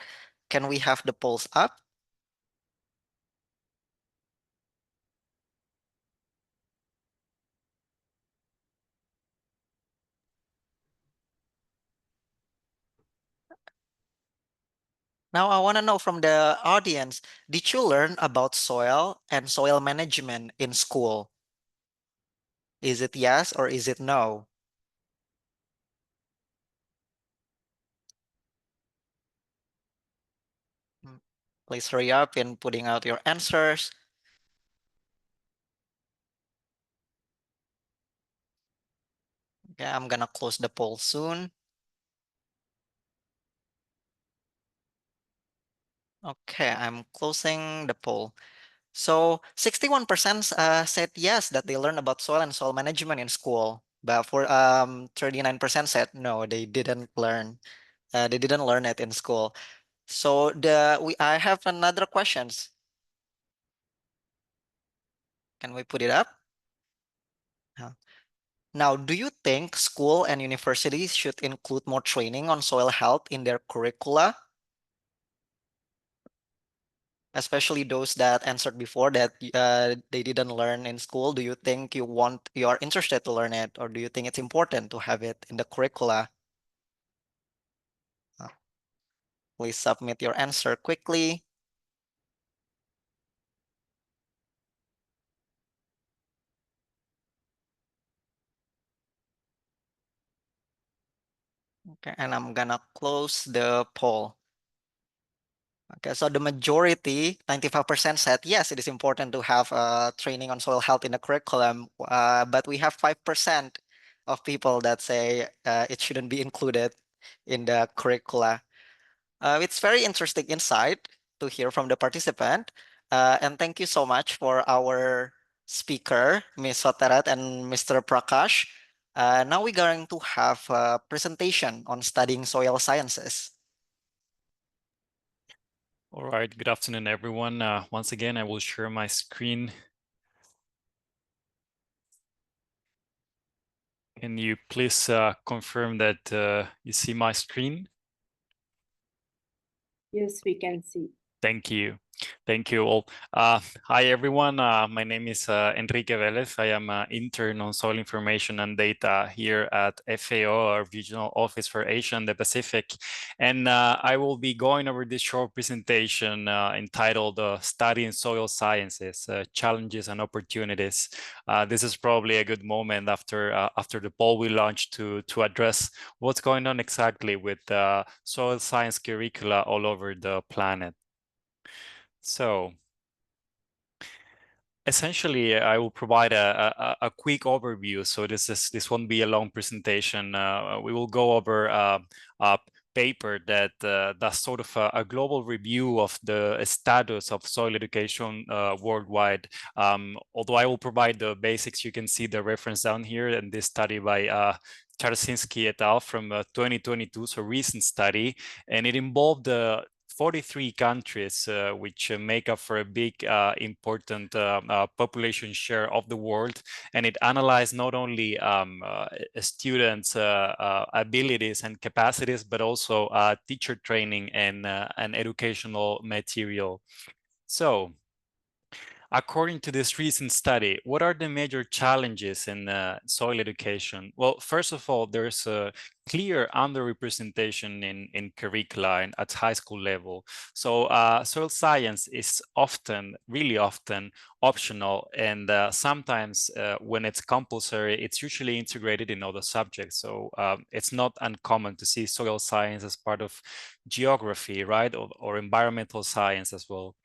Can we have the polls up? Now I want to know from the audience, did you learn about soil and soil management in school? Is it yes or is it no? Please hurry up in putting out your answers. Okay, I'm gonna close the poll soon. Okay, I'm closing the poll. So 61% said yes, that they learned about soil and soil management in school. But for 39% said no, they didn't learn. They didn't learn it in school. So I have another questions. Can we put it up? Now, do you think school and universities should include more training on soil health in their curricula? Especially those that answered before that they didn't learn in school. Do you think you are interested to learn it, or do you think it's important to have it in the curricula? Please submit your answer quickly. Okay, and I'm gonna close the poll. Okay, so the majority, 95% said yes, it is important to have training on soil health in the curriculum, but we have 5% of people that say it shouldn't be included in the curricula. It's very interesting insight to hear from the participant, and thank you so much for our speaker, Ms. Soterat and Mr. Prakash. Now we're going to have a presentation on studying soil sciences. All right, good afternoon, everyone. Once again, I will share my screen. Can you please confirm that you see my screen? Yes, we can see. Thank you. Thank you all. Hi, everyone. My name is Enrique Velez. I am an intern on soil information and data here at FAO, our regional office for Asia and the Pacific. And I will be going over this short presentation entitled Studying Soil Sciences, Challenges and Opportunities. This is probably a good moment after the poll we launched to address what's going on exactly with soil science curricula all over the planet. So essentially, I will provide a quick overview. So this won't be a long presentation. We will go over a paper that does sort of a global review of the status of soil education worldwide. Although I will provide the basics, you can see the reference down here, and this study by Czarsinski et al. From 2022, so recent study, and it involved 43 countries, which make up for a big, important population share of the world. And it analyzed not only students' abilities and capacities, but also teacher training and educational material. So, according to this recent study, what are the major challenges in soil education? Well, first of all, there's a clear underrepresentation in curricula and at high school level. So soil science is often, really often, optional, and sometimes when it's compulsory, it's usually integrated in other subjects. So it's not uncommon to see soil science as part of geography, right, or environmental science as well.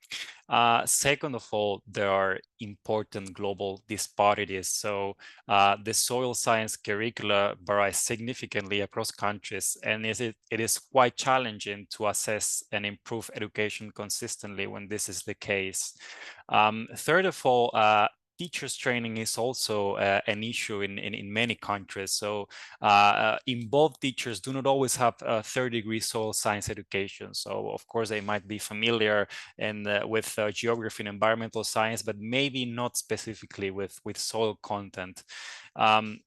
Second of all, there are important global disparities. So the soil science curricula varies significantly across countries, and it is quite challenging to assess and improve education consistently when this is the case. Third of all, teachers training is also an issue in many countries. So involved teachers do not always have a third-degree soil science education. So of course they might be familiar with geography and environmental science, but maybe not specifically with soil content.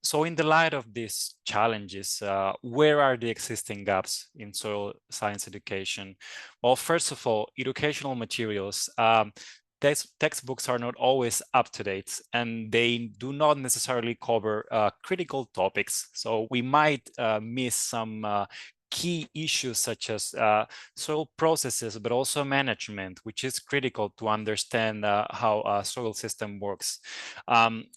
So in the light of these challenges, where are the existing gaps in soil science education? Well, first of all, educational materials. Textbooks are not always up to date, and they do not necessarily cover critical topics. So we might miss some key issues such as soil processes, but also management, which is critical to understand how a soil system works.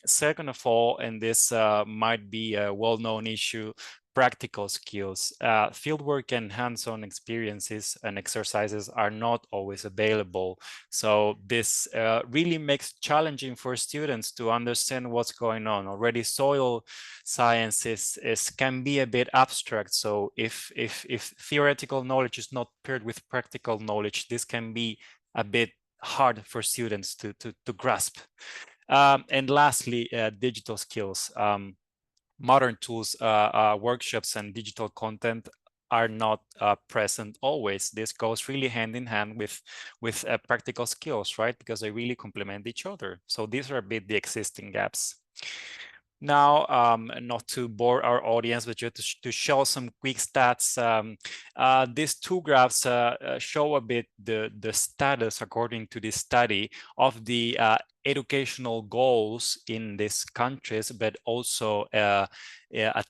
Second of all, and this might be a well-known issue, practical skills. Fieldwork and hands-on experiences and exercises are not always available. So this really makes it challenging for students to understand what's going on. Already soil sciences can be a bit abstract. So if theoretical knowledge is not paired with practical knowledge, this can be a bit hard for students to grasp. And lastly, digital skills. Modern tools, workshops, and digital content are not present always. This goes really hand in hand with practical skills, right? Because they really complement each other. So these are a bit the existing gaps. Now, not to bore our audience, but just to show some quick stats, these two graphs show a bit the status, according to this study, of the educational goals in these countries, but also a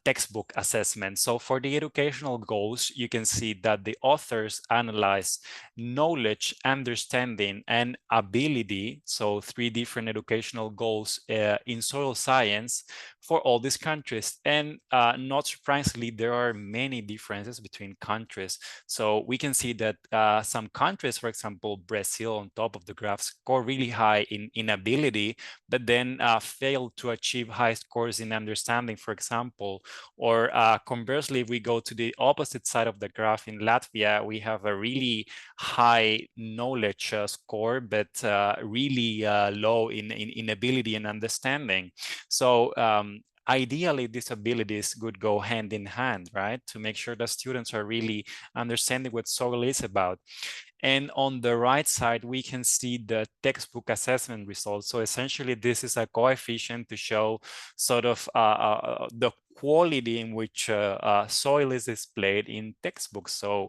textbook assessment. So for the educational goals, you can see that the authors analyze knowledge, understanding, and ability. So 3 different educational goals in soil science for all these countries. And not surprisingly, there are many differences between countries. So we can see that some countries, for example, Brazil on top of the graph, score really high in ability, but then fail to achieve high scores in understanding, for example. Or conversely, if we go to the opposite side of the graph in Latvia, we have a really high knowledge score, but really low in ability and understanding. So ideally, these abilities would go hand in hand, right? To make sure that students are really understanding what soil is about. And on the right side, we can see the textbook assessment results. So essentially, this is a coefficient to show sort of the quality in which soil is displayed in textbooks. So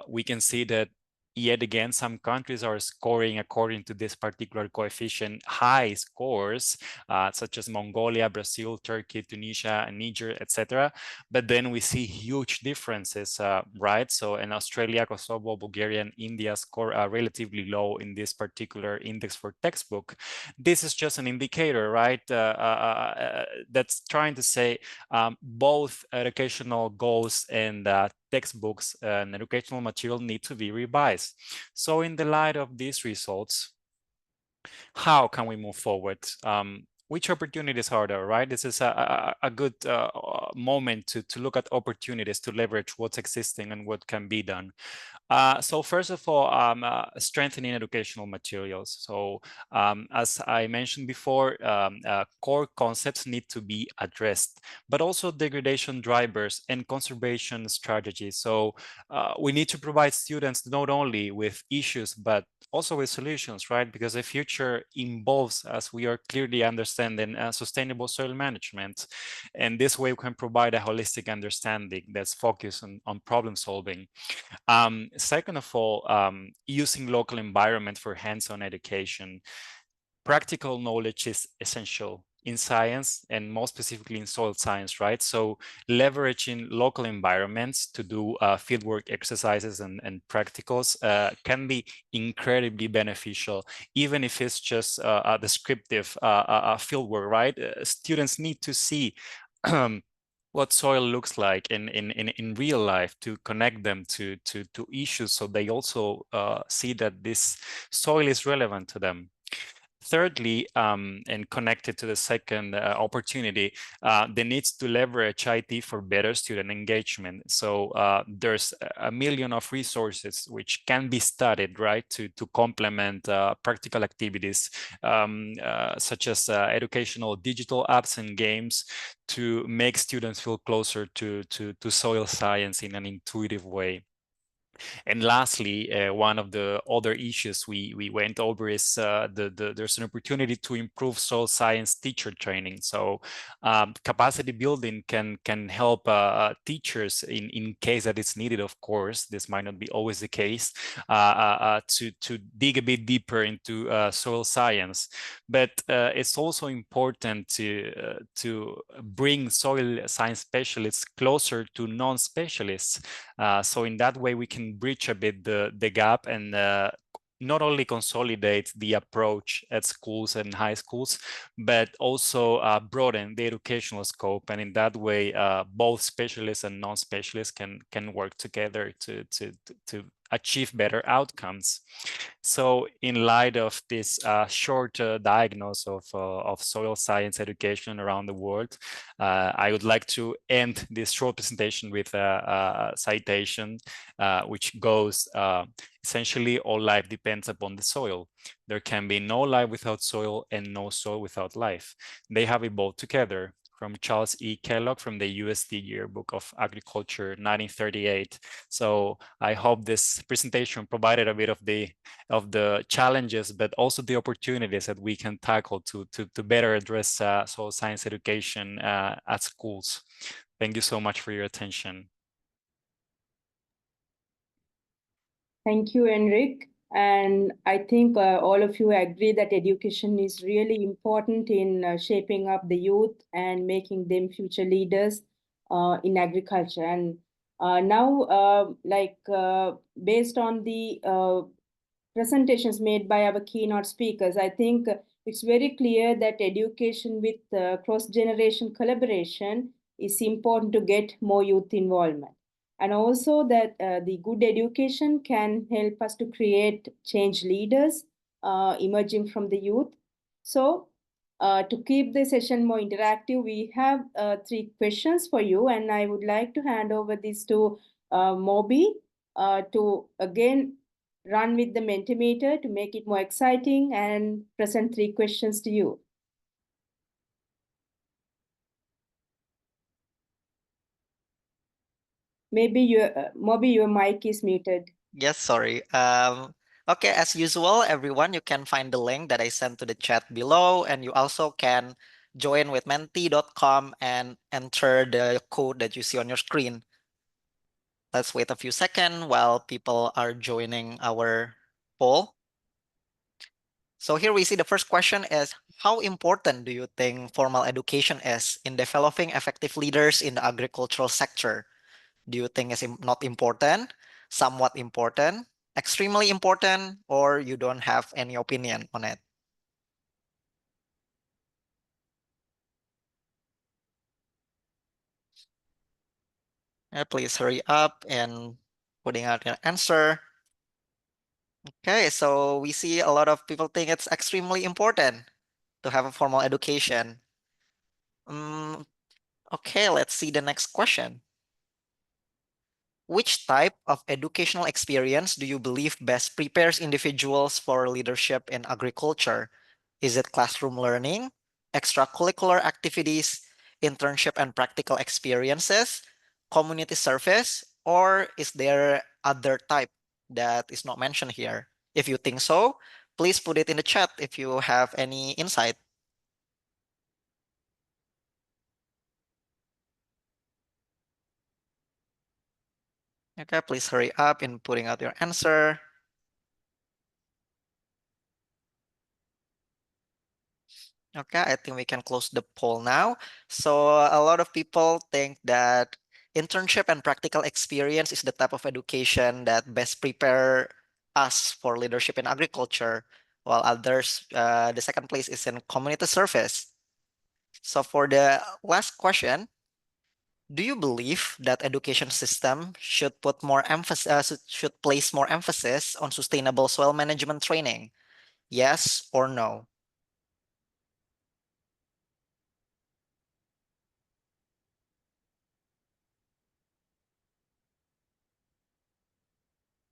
we can see that yet again, some countries are scoring according to this particular coefficient high scores, such as Mongolia, Brazil, Turkey, Tunisia, and Niger, etc. But then we see huge differences, right? So in Australia, Kosovo, Bulgaria, and India score relatively low in this particular index for textbook. This is just an indicator, right? That's trying to say both educational goals and textbooks and educational material need to be revised. So in the light of these results, how can we move forward? Which opportunities are there, right? This is a good moment to look at opportunities to leverage what's existing and what can be done. So first of all, strengthening educational materials. So as I mentioned before, core concepts need to be addressed, but also degradation drivers and conservation strategies. So we need to provide students not only with issues, but also with solutions, right? Because the future involves, as we are clearly understanding, sustainable soil management. And this way we can provide a holistic understanding that's focused on problem solving. Second of all, using local environment for hands-on education. Practical knowledge is essential in science and more specifically in soil science, right? So leveraging local environments to do fieldwork exercises and practicals can be incredibly beneficial, even if it's just a descriptive fieldwork, right? Students need to see what soil looks like in real life to connect them to issues, so they also see that this soil is relevant to them. Thirdly, and connected to the second opportunity, the needs to leverage IT for better student engagement. So there's a million of resources which can be studied, right, to complement practical activities, such as educational digital apps and games to make students feel closer to soil science in an intuitive way. And lastly, one of the other issues we went over is there's an opportunity to improve soil science teacher training. So capacity building can help teachers in case that it's needed. Of course, this might not be always the case, to dig a bit deeper into soil science. But it's also important to bring soil science specialists closer to non-specialists. So in that way, we can bridge a bit the gap and not only consolidate the approach at schools and high schools, but also broaden the educational scope. And in that way, both specialists and non-specialists can work together to achieve better outcomes. So in light of this short diagnosis of soil science education around the world, I would like to end this short presentation with a citation which goes, essentially, all life depends upon the soil. There can be no life without soil and no soil without life. They have evolved together. From Charles E. Kellogg from the USD Yearbook of Agriculture, 1938. So I hope this presentation provided a bit of the challenges, but also the opportunities that we can tackle to better address soil science education at schools. Thank you so much for your attention. Thank you, Enric. And I think all of you agree that education is really important in shaping up the youth and making them future leaders in agriculture. And now, based on the presentations made by our keynote speakers, I think it's very clear that education with cross-generation collaboration is important to get more youth involvement. And also that the good education can help us to create change leaders emerging from the youth. So to keep the session more interactive, we have 3 questions for you, and I would like to hand over this to Moby to again run with the Mentimeter to make it more exciting and present 3 questions to you. Maybe Moby, your mic is muted. Yes, sorry. Okay, as usual, everyone, you can find the link that I sent to the chat below, and you also can join with menti.com and enter the code that you see on your screen. Let's wait a few seconds while people are joining our poll. So here we see the first question is, how important do you think formal education is in developing effective leaders in the agricultural sector? Do you think it's not important, somewhat important, extremely important, or you don't have any opinion on it? Please hurry up and putting out your answer. Okay, so we see a lot of people think it's extremely important to have a formal education. Okay, let's see the next question. Which type of educational experience do you believe best prepares individuals for leadership in agriculture? Is it classroom learning, extracurricular activities, internship and practical experiences, community service, or is there other type that is not mentioned here? If you think so, please put it in the chat if you have any insight. Okay, please hurry up in putting out your answer. Okay, I think we can close the poll now. So a lot of people think that internship and practical experience is the type of education that best prepare us for leadership in agriculture, while others, the second place is in community service. So for the last question, do you believe that education system should put more emphasis, should place more emphasis on sustainable soil management training? Yes or no?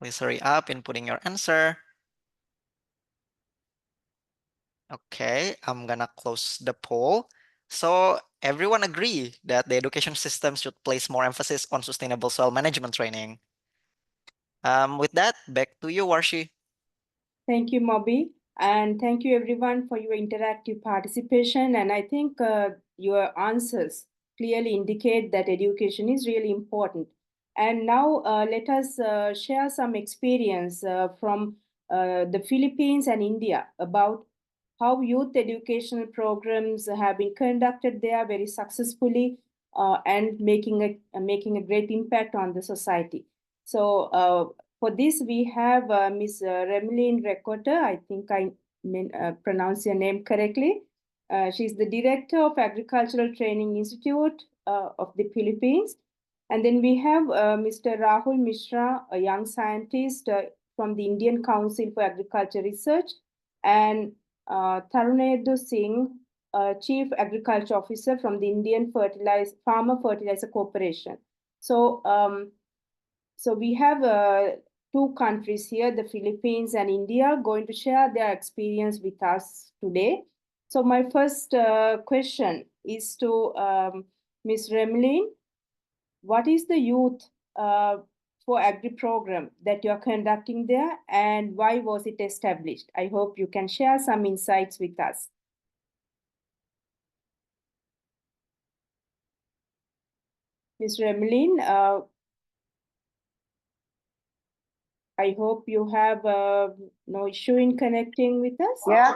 Please hurry up in putting your answer. Okay, I'm gonna close the poll. So everyone agree that the education system should place more emphasis on sustainable soil management training. With that, back to you, Warshi. Thank you, Moby. And thank you, everyone, for your interactive participation. And I think your answers clearly indicate that education is really important. And now let us share some experience from the Philippines and India about how youth educational programs have been conducted there very successfully and making a great impact on the society. So For this, we have Ms. Remeline Recorder. I think I pronounce your name correctly. She's the Director of Agricultural Training Institute of the Philippines. And then we have Mr. Rahul Mishra, a young scientist from the Indian Council for Agriculture Research, and Tarunendra Singh, Chief Agriculture Officer from the Indian Farmer Fertilizer Corporation. So, so we have two countries here, the Philippines and India, going to share their experience with us today. So my first question is to Ms. Remeline. What is the Youth for Agri program that you're conducting there, and why was it established? I hope you can share some insights with us. Ms. Remeline, I hope you have no issue in connecting with us. Yeah,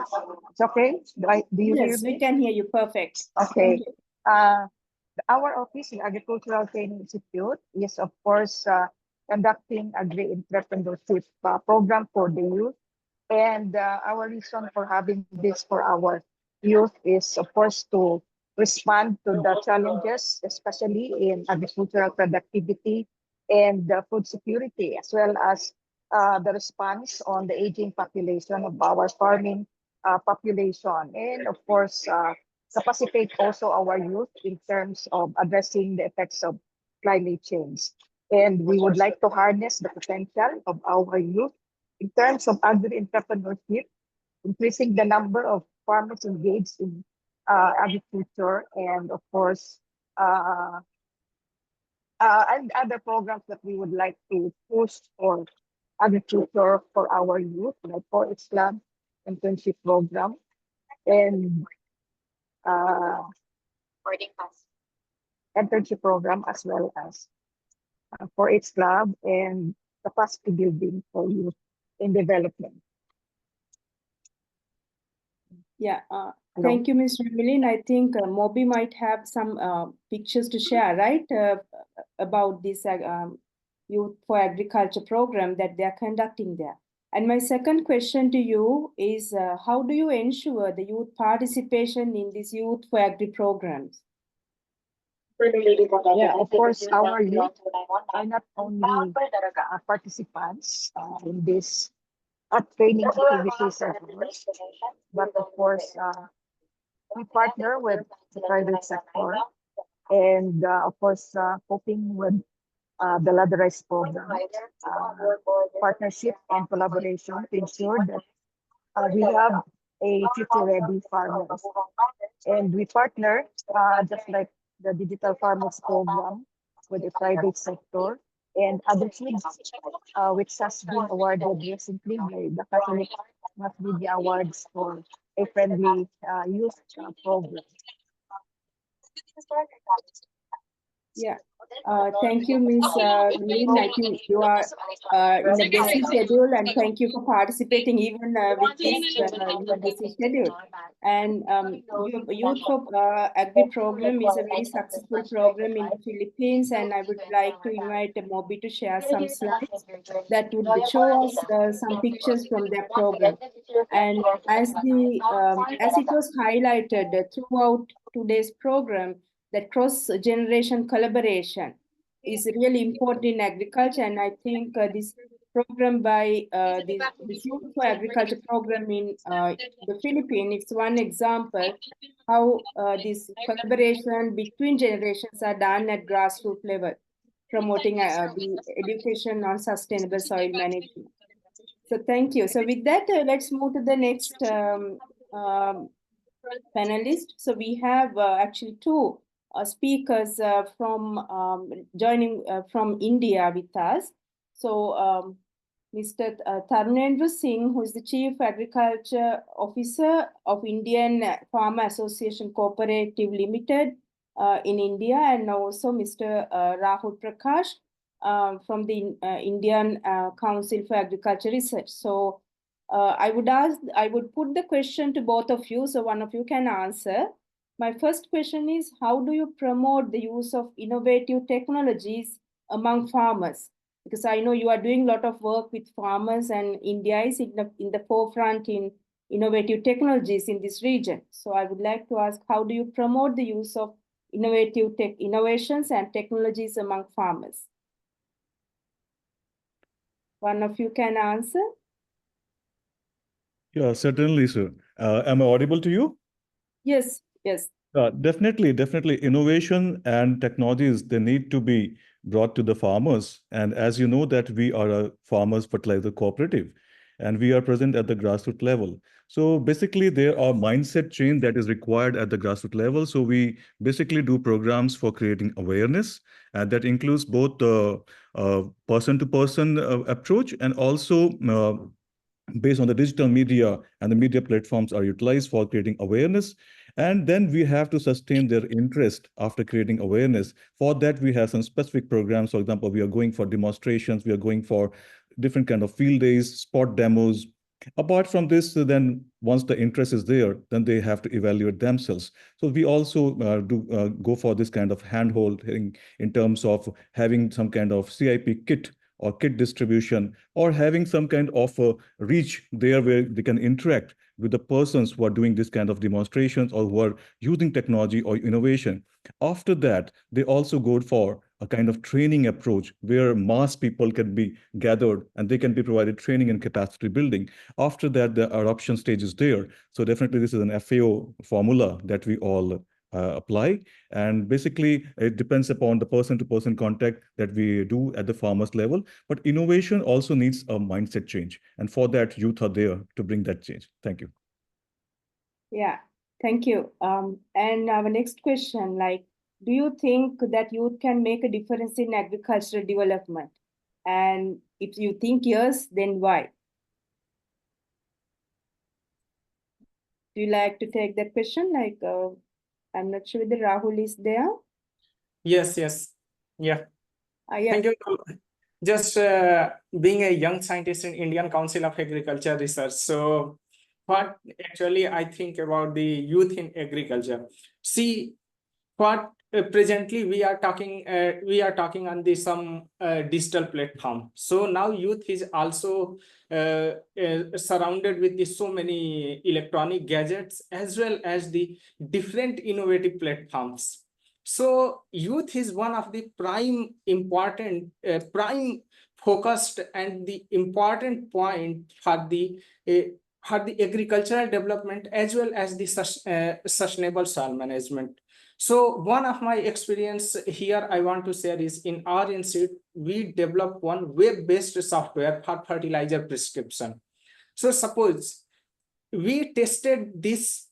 it's okay. Do you hear Yes, me? we can hear you. Perfect. Okay. Our office in Agricultural Training Institute is, of course, conducting agri-entrepreneurship program for the youth. And our reason for having this for our youth is, of course, to respond to the challenges, especially in agricultural productivity and food security, as well as the response on the aging population of our farming population. And of course, capacitate also our youth in terms of addressing the effects of climate change. And we would like to harness the potential of our youth in terms of agri-entrepreneurship, increasing the number of farmers engaged in agriculture, and of course, and other programs that we would like to push for agriculture for our youth, like for Islam internship program, and internship program, as well as for its club and capacity building for youth in development. Yeah, thank you, Ms. Remeline. I think Moby might have some pictures to share, right, about this Youth for Agriculture program that they are conducting there. And my second question to you is, how do you ensure the youth participation in these Youth for Agri programs? Yeah, of course, our youth are not only participants in this training activities, but of course, we partner with the private sector, and of course, coping with the ladderized program, partnership and collaboration to ensure that we have a future-ready farmers. And we partner, just like the Digital Farmers Program, with the private sector and AgriKids, which has been awarded recently by the Catholic Mass Media Awards for a friendly youth program. Yeah, thank you, Ms. Remeline. I think you are in a busy schedule, and thank you for participating even with this your busy schedule. And your Youth for Agri program is a very successful program in the Philippines, and I would like to invite Moby to share some slides that would show us some pictures from their program. And as it was highlighted throughout today's program, that cross-generation collaboration is really important in agriculture. And I think this program by this Youth for Agriculture program in the Philippines, it's one example how this collaboration between generations are done at grassroots level, promoting the education on sustainable soil management. So thank you. So with that, let's move to the next panelist. So we have actually two speakers from joining from India with us. So Mr. Tarunendra Singh, who is the Chief Agriculture Officer of Indian Farmer Association Cooperative Limited in India, and also Mr. Rahul Prakash from the Indian Council for Agriculture Research. So I would put the question to both of you, so one of you can answer. My first question is, how do you promote the use of innovative technologies among farmers? Because I know you are doing a lot of work with farmers, and India is in the forefront in innovative technologies in this region. So I would like to ask, how do you promote the use of innovations and technologies among farmers? One of you can answer. Yeah, certainly, sir. Am I audible to you? Yes, yes. Definitely. Innovation and technologies, they need to be brought to the farmers. And as you know that we are a farmers fertilizer cooperative and we are present at the grassroots level. So basically there are mindset change that is required at the grassroots level. So we basically do programs for creating awareness, and that includes both the person-to-person approach and also based on the digital media, and the media platforms are utilized for creating awareness. And then we have to sustain their interest after creating awareness. For that, we have some specific programs. For example, we are going for demonstrations, we are going for different kind of field days, spot demos. Apart from this, then once the interest is there, then they have to evaluate themselves. So we also go for this kind of handholding in terms of having some kind of CIP kit or kit distribution, or having some kind of reach there where they can interact with the persons who are doing this kind of demonstrations or who are using technology or innovation. After that, they also go for a kind of training approach where mass people can be gathered and they can be provided training and capacity building. After that, the adoption stage is there. So definitely this is an FAO formula that we all apply. And basically, it depends upon the person-to-person contact that we do at the farmers level. But innovation also needs a mindset change. And for that, youth are there to bring that change. Thank you. Yeah, thank you. And our next question, like, do you think that youth can make a difference in agricultural development? And if you think yes, then why? Do you like to take that question? Like, I'm not sure whether Rahul is there. Yes. Yeah. Yeah. Thank you. Just being a young scientist in Indian Council of Agriculture Research. So what actually I think about the youth in agriculture. See, what presently we are talking on the some digital platform. So now youth is also surrounded with the so many electronic gadgets as well as the different innovative platforms. So youth is one of the prime prime focused and the important point for the agricultural development as well as the sustainable soil management. So one of my experience here I want to share is in our institute, we developed one web-based software for fertilizer prescription. So suppose we tested this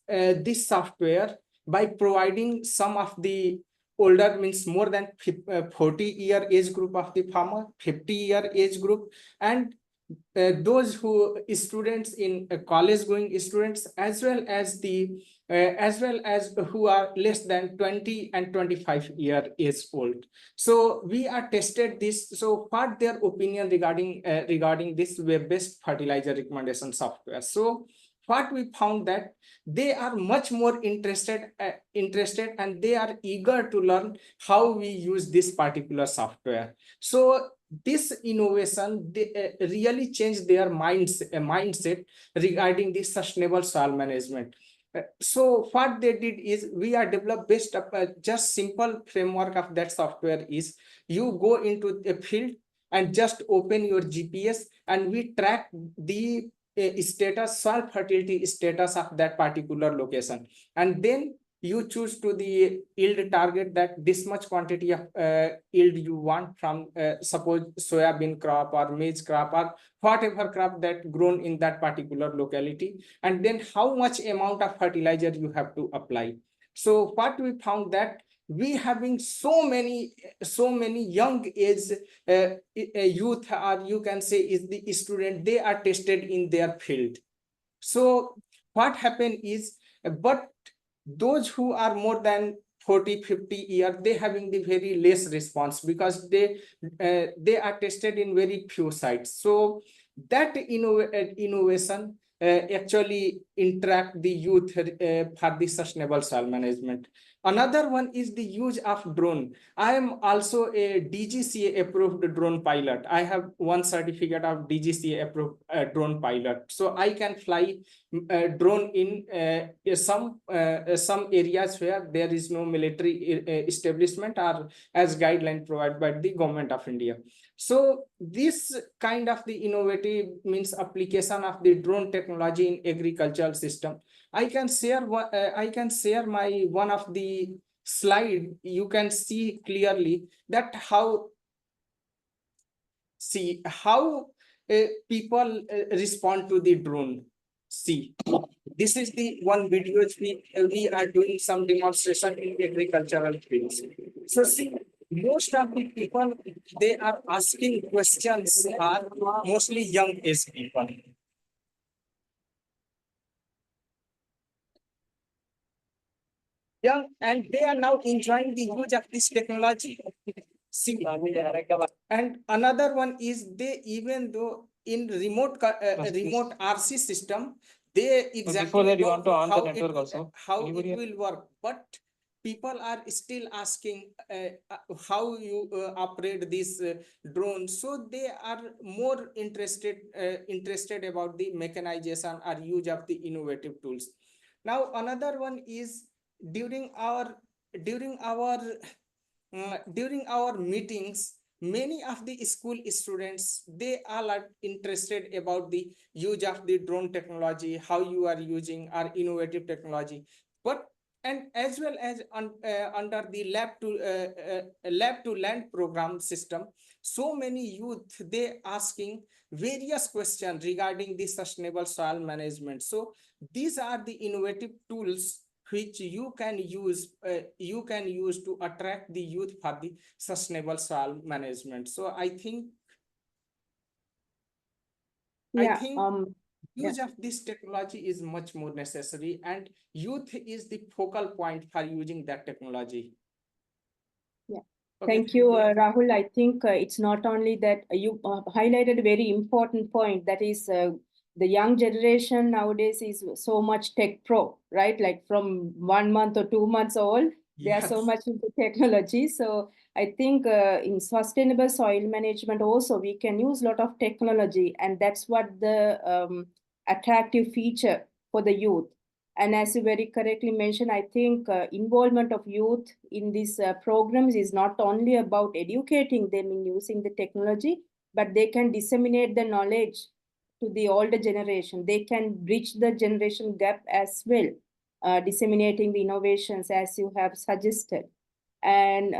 software by providing some of the older, means more than 40-year age group of the farmer, 50-year age group, and those who students in college going students, as well as who are less than 20 and 25-year age old. So we are tested this. So what their opinion regarding this web-based fertilizer recommendation software. So what we found that they are much more interested and they are eager to learn how we use this particular software. So this innovation really changed their mindset regarding the sustainable soil management. So what they did is we are developed based up just simple framework of that software is you go into a field and just open your GPS and we track the soil fertility status of that particular location, and then you choose to the yield target that this much quantity of yield you want from suppose soybean crop or maize crop or whatever crop that grown in that particular locality, and then how much amount of fertilizer you have to apply. So what we found that we having so many young age youth, or you can say is the student, they are tested in their field. So what happened is, but those who are more than 40-50 years, they having the very less response because they are tested in very few sites. So that innovation actually interact the youth for the sustainable soil management. Another one is the use of drone. I am also a DGCA approved drone pilot. I have one certificate of DGCA approved drone pilot. So I can fly drone in some areas where there is no military establishment or as guideline provided by the government of India. So this kind of the innovative means application of the drone technology in agricultural system. I can share my one of the slide. You can see clearly that how people respond to the drone. See, this is the one video we are doing some demonstration in agricultural fields. So see, most of the people, they are asking questions are mostly young age people. Young, and they are now enjoying the use of this technology. See, and another one is they, even though in remote RC system, they exactly know how it will work, but people are still asking how you operate this drone. So they are more interested about the mechanization or use of the innovative tools. Now another one is during our meetings, many of the school students, they all are interested about the use of the drone technology, how you are using our innovative technology. But and as well as under the lab to land program system, so many youth, they asking various questions regarding the sustainable soil management. So these are the innovative tools which you can use to attract the youth for the sustainable soil management. So I think use of this technology is much more necessary, and youth is the focal point for using that technology. Yeah. Okay, thank you, Rahul. I think it's not only that you highlighted a very important point, that is the young generation nowadays is so much tech pro, right? Like from 1 month or 2 months old, they are so much into technology. So I think in sustainable soil management also, we can use a lot of technology, and that's what the attractive feature for the youth. And as you very correctly mentioned, I think involvement of youth in these programs is not only about educating them in using the technology, but they can disseminate the knowledge to the older generation. They can bridge the generation gap as well, disseminating the innovations as you have suggested. And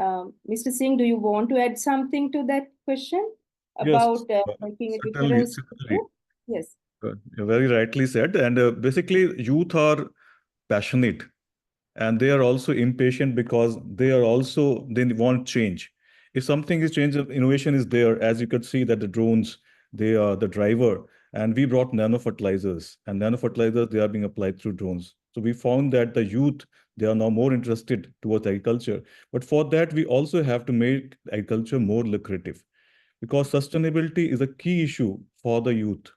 Mr. Singh, do you want to add something to that question about making a difference? Yes. You very rightly said. And basically, youth are passionate, and they are also impatient because they want change. If something is changed, innovation is there. As you could see that the drones, they are the driver, and we brought nanofertilizers, and nanofertilizers, they are being applied through drones. So we found that the youth, they are now more interested towards agriculture. But for that, we also have to make agriculture more lucrative, because sustainability is a key issue for the youth.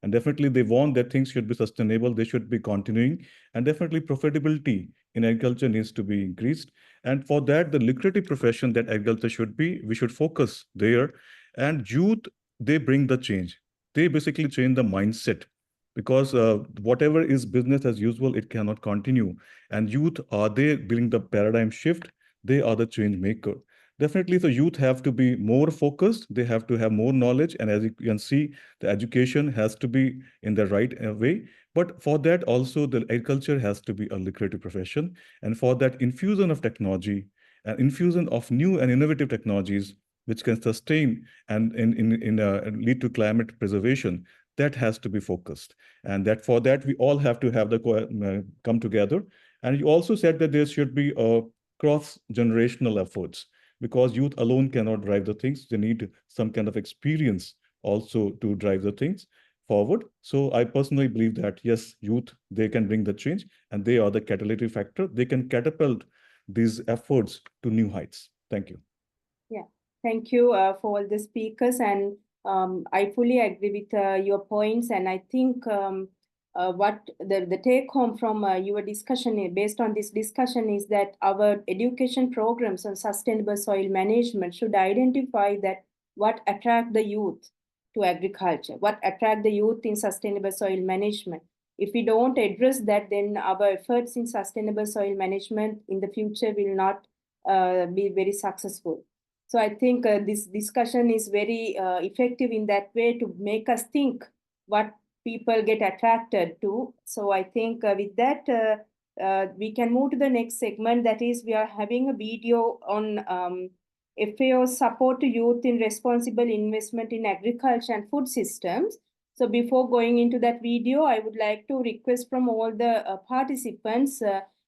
And definitely they want that things should be sustainable, they should be continuing, and definitely profitability in agriculture needs to be increased. And for that, the lucrative profession that agriculture should be, we should focus there. And youth, they bring the change. They basically change the mindset, because whatever is business as usual, it cannot continue. And youth, they bring the paradigm shift. They are the change maker. Definitely, the youth have to be more focused. They have to have more knowledge. And as you can see, the education has to be in the right way. But for that also, the agriculture has to be a lucrative profession. And for that, infusion of technology and infusion of new and innovative technologies, which can sustain and lead to climate preservation, that has to be focused. And that for that, we all have to have the come together. And you also said that there should be cross-generational efforts, because youth alone cannot drive the things. They need some kind of experience also to drive the things forward. So I personally believe that, yes, youth, they can bring the change, and they are the catalytic factor. They can catapult these efforts to new heights. Thank you. Yeah, thank you for all the speakers. And I fully agree with your points. And I think what the take home from your discussion, based on this discussion, is that our education programs on sustainable soil management should identify that what attract the youth to agriculture, what attract the youth in sustainable soil management. If we don't address that, then our efforts in sustainable soil management in the future will not be very successful. So I think this discussion is very effective in that way to make us think what people get attracted to. So I think with that, we can move to the next segment. That is, we are having a video on FAO's support to youth in responsible investment in agriculture and food systems. So before going into that video, I would like to request from all the participants,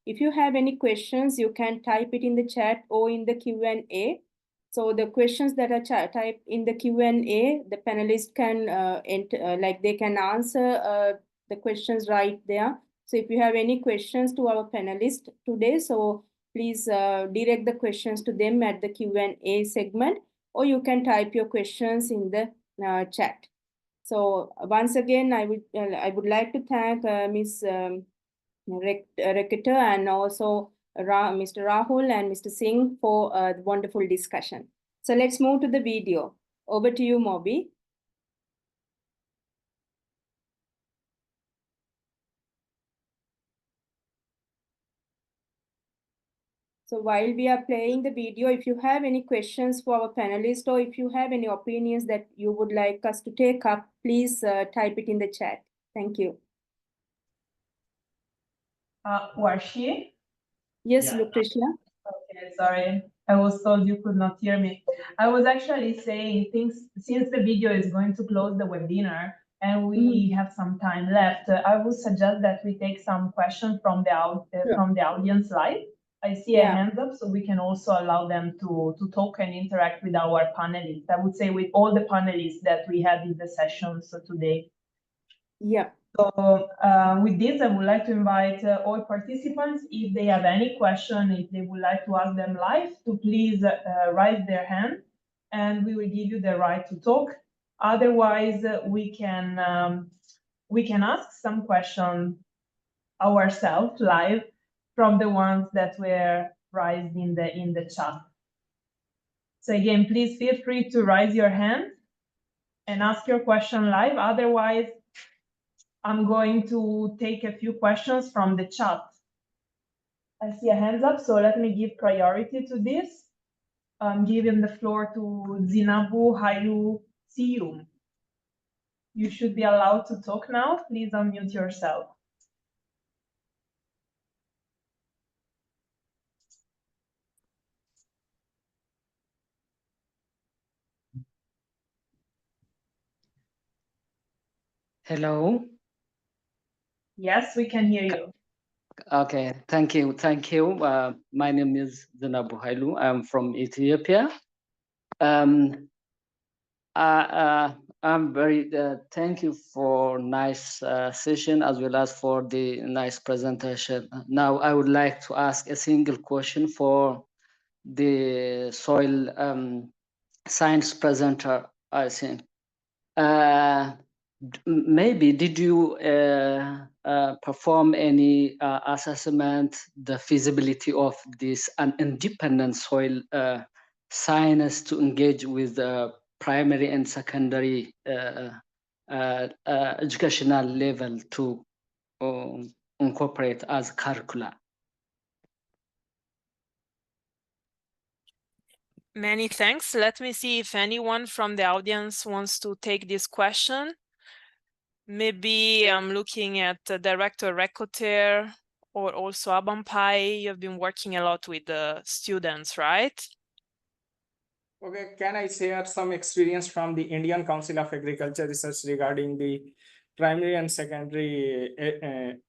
if you have any questions, you can type it in the chat or in the Q&A. So the questions that are typed in the Q&A, the panelists can they can answer the questions right there. So if you have any questions to our panelists today, so please direct the questions to them at the Q&A segment, or you can type your questions in the chat. So once again, I would like to thank Ms. Reketa and also Mr. Rahul and Mr. Singh for the wonderful discussion. So let's move to the video. Over to you, Moby. So while we are playing the video, if you have any questions for our panelists, or if you have any opinions that you would like us to take up, please type it in the chat. Thank you. Warshi? Yes, Lucretia. Okay, sorry. I was told you could not hear me. I was actually saying things, since the video is going to close the webinar and we have some time left, I would suggest that we take some questions from the audience live. I see a hand up, so we can also allow them to talk and interact with our panelists. I would say with all the panelists that we had in the sessions today. Yeah. So with this, I would like to invite all participants, if they have any question, if they would like to ask them live, to please raise their hand, and we will give you the right to talk. Otherwise, we can ask some questions ourselves live from the ones that were raised in the chat. So again, please feel free to raise your hand and ask your question live. Otherwise, I'm going to take a few questions from the chat. I see a hands up, so let me give priority to this. I'm giving the floor to Zinabu Hailu Siyum. You should be allowed to talk now. Please unmute yourself. Hello. Yes, we can hear you. Okay, thank you. Thank you. My name is Zinabu Hailu. I'm from Ethiopia. I'm very thank you for nice session as well as for the nice presentation. Now I would like to ask a single question for the soil science presenter, I think. Maybe did you perform any assessment the feasibility of this an independent soil science to engage with the primary and secondary educational level to incorporate as curricula? Many thanks. Let me see if anyone from the audience wants to take this question. Maybe I'm looking at Director Rekoter or also Abampai. You've been working a lot with the students, right? Okay, can I share some experience from the Indian Council of Agriculture Research regarding the primary and secondary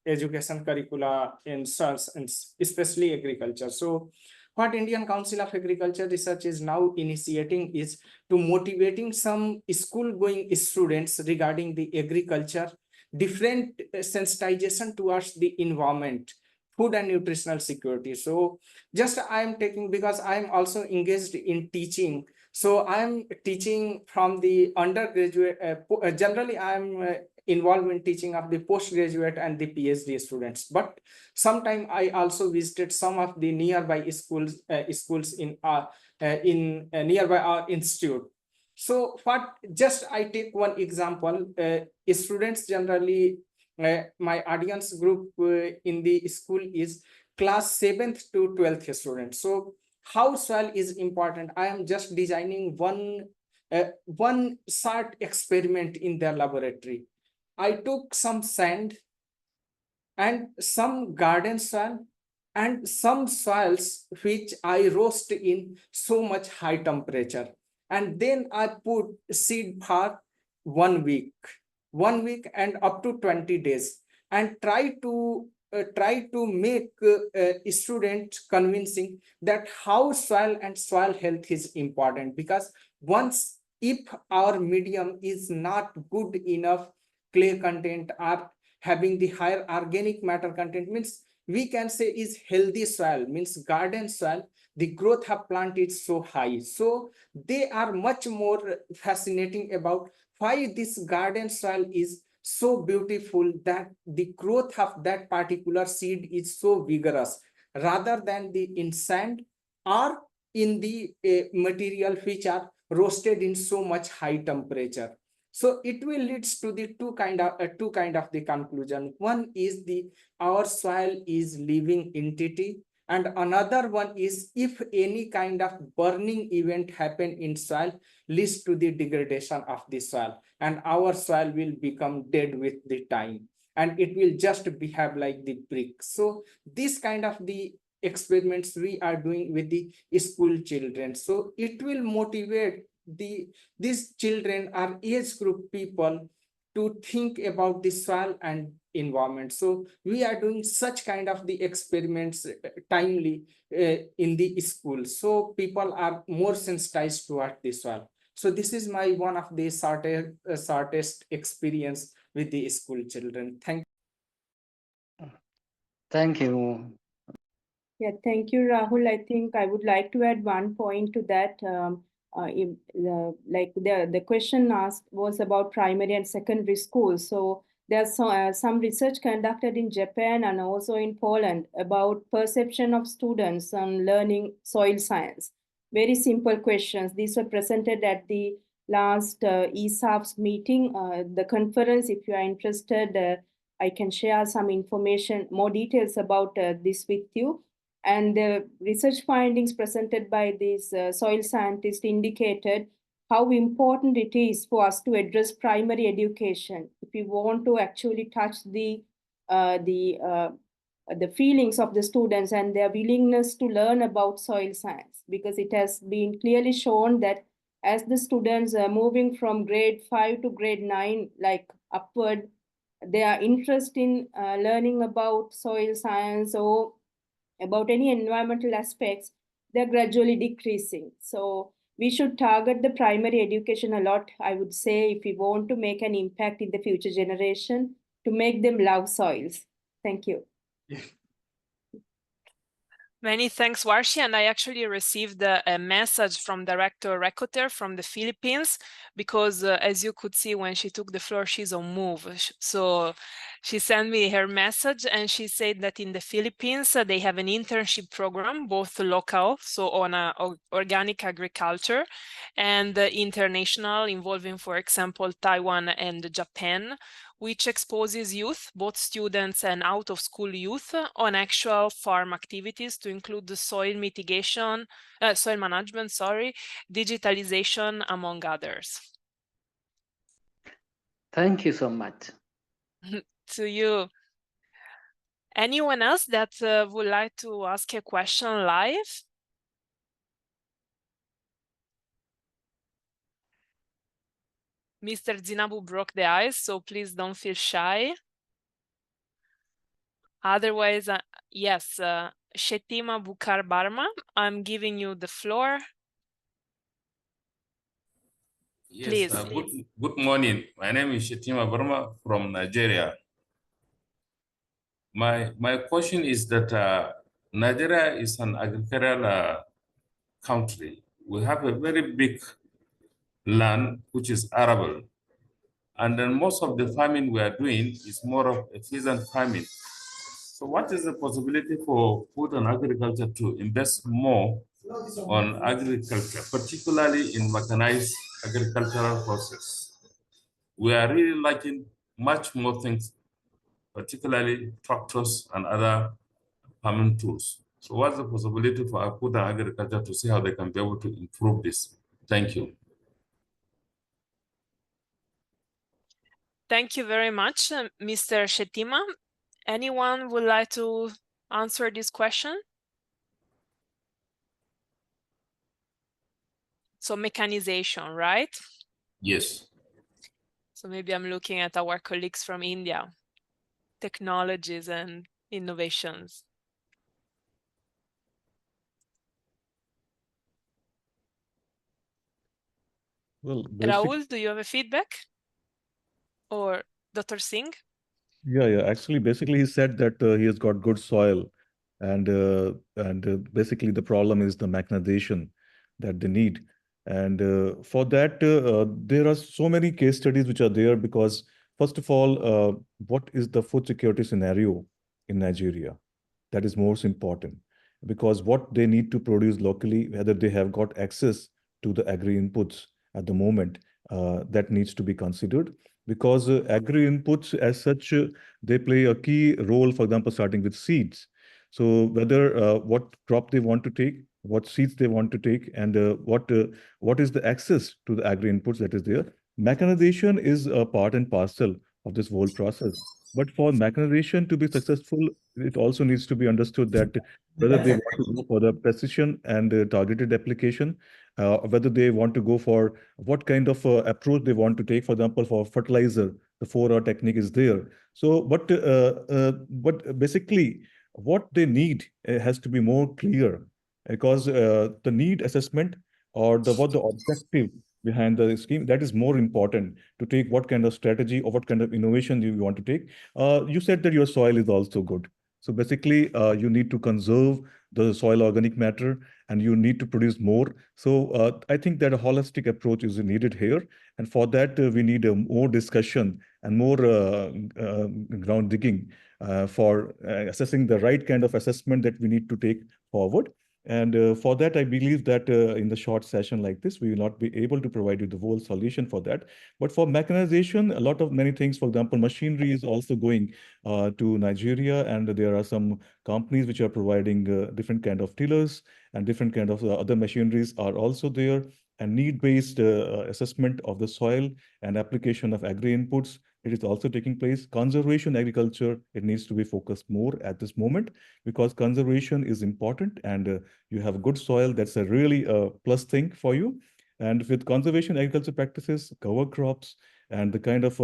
education curricula in soils, and especially agriculture? So what Indian Council of Agriculture Research is now initiating is to motivating some school-going students regarding the agriculture, different sensitization towards the environment, food and nutritional security. So just I am taking, because I am also engaged in teaching. So I am teaching from the undergraduate, generally I am involved in teaching of the postgraduate and the PhD students. But sometime I also visited some of the nearby schools in nearby our institute. So what, just I take one example, students generally, my audience group in the school is class 7th to 12th students. So how soil is important, I am just designing one short experiment in their laboratory. I took some sand and some garden soil and some soils which I roast in so much high temperature. And then I put seed for 1 week and up to 20 days and try to make a student convincing that how soil and soil health is important, because once if our medium is not good enough clay content or having the higher organic matter content, means we can say is healthy soil, means garden soil, the growth of plant is so high. So they are much more fascinating about why this garden soil is so beautiful, that the growth of that particular seed is so vigorous, rather than the in sand or in the material which are roasted in so much high temperature. So it will leads to the two kind of the conclusion. One is our soil is living entity, and another one is if any kind of burning event happen in soil leads to the degradation of the soil, and our soil will become dead with the time, and it will just behave like the brick. So this kind of the experiments we are doing with the school children, so it will motivate these children or age group people to think about the soil and environment. So we are doing such kind of the experiments timely in the school, so people are more sensitized toward the soil. So this is my one of the shortest experience with the school children. Thank you. Yeah, thank you, Rahul. I think I would like to add one point to that. The question asked was about primary and secondary schools. So there's some research conducted in Japan and also in Poland about perception of students on learning soil science. Very simple questions. These were presented at the last ESAF's meeting, the conference. If you are interested, I can share some information, more details about this with you. And the research findings presented by these soil scientists indicated how important it is for us to address primary education if we want to actually touch the feelings of the students and their willingness to learn about soil science, because it has been clearly shown that as the students are moving from grade 5 to grade 9, like upward, their interest in learning about soil science or about any environmental aspects, they're gradually decreasing. So we should target the primary education a lot, I would say, if we want to make an impact in the future generation, to make them love soils. Thank you. Many thanks, Warshi. And I actually received a message from Director Recoter from the Philippines, because as you could see when she took the floor, she's on move. So she sent me her message and she said that in the Philippines, they have an internship program, both local, so on organic agriculture, and international, involving, for example, Taiwan and Japan, which exposes youth, both students and out-of-school youth, on actual farm activities to include the soil management, digitalization, among others. Thank you so much. To you. Anyone else that would like to ask a question live? Mr. Zinabu broke the ice, so please don't feel shy. Otherwise, yes, Shetima Bukar Barma, I'm giving you the floor. Yes, good morning. My name is Shetima Barma from Nigeria. My question is that Nigeria is an agricultural country. We have a very big land which is arable, And then most of the farming we are doing is more of a peasant farming. So what is the possibility for food and agriculture to invest more on agriculture, particularly in mechanized agricultural process? We are really lacking much more things, particularly tractors and other farming tools. So what's the possibility for our food and agriculture to see how they can be able to improve this? Thank you. Thank you very much, Mr. Shettima. Anyone would like to answer this question? So mechanization, right? Yes. So maybe I'm looking at our colleagues from India, technologies and innovations. Well, Raul, do you have a feedback? Or Dr. Singh? yeah. Actually, basically, he said that he has got good soil, and basically the problem is the mechanization that they need. And for that, there are so many case studies which are there because, first of all, what is the food security scenario in Nigeria? That is most important because what they need to produce locally, whether they have got access to the agri inputs at the moment, that needs to be considered because agri inputs as such, they play a key role, for example, starting with seeds. So whether what crop they want to take, what seeds they want to take, and what is the access to the agri inputs that is there. Mechanization is a part and parcel of this whole process. But for mechanization to be successful, it also needs to be understood that whether they want to go for the precision and targeted application, whether they want to go for what kind of approach they want to take. For example, for fertilizer, the 4R technique is there. So, but basically, what they need has to be more clear because the need assessment or what the objective behind the scheme, that is more important to take what kind of strategy or what kind of innovation you want to take. You said that your soil is also good. So basically, you need to conserve the soil organic matter and you need to produce more. So I think that a holistic approach is needed here. And for that, we need more discussion and more ground digging for assessing the right kind of assessment that we need to take forward. And for that, I believe that in the short session like this, we will not be able to provide you the whole solution for that. But for mechanization, a lot of many things, for example, machinery is also going to Nigeria, and there are some companies which are providing different kind of tillers and different kind of other machineries are also there. And need-based assessment of the soil and application of agri inputs, it is also taking place. Conservation agriculture, it needs to be focused more at this moment because conservation is important and you have good soil. That's a really plus thing for you. And with conservation agriculture practices, cover crops, and the kind of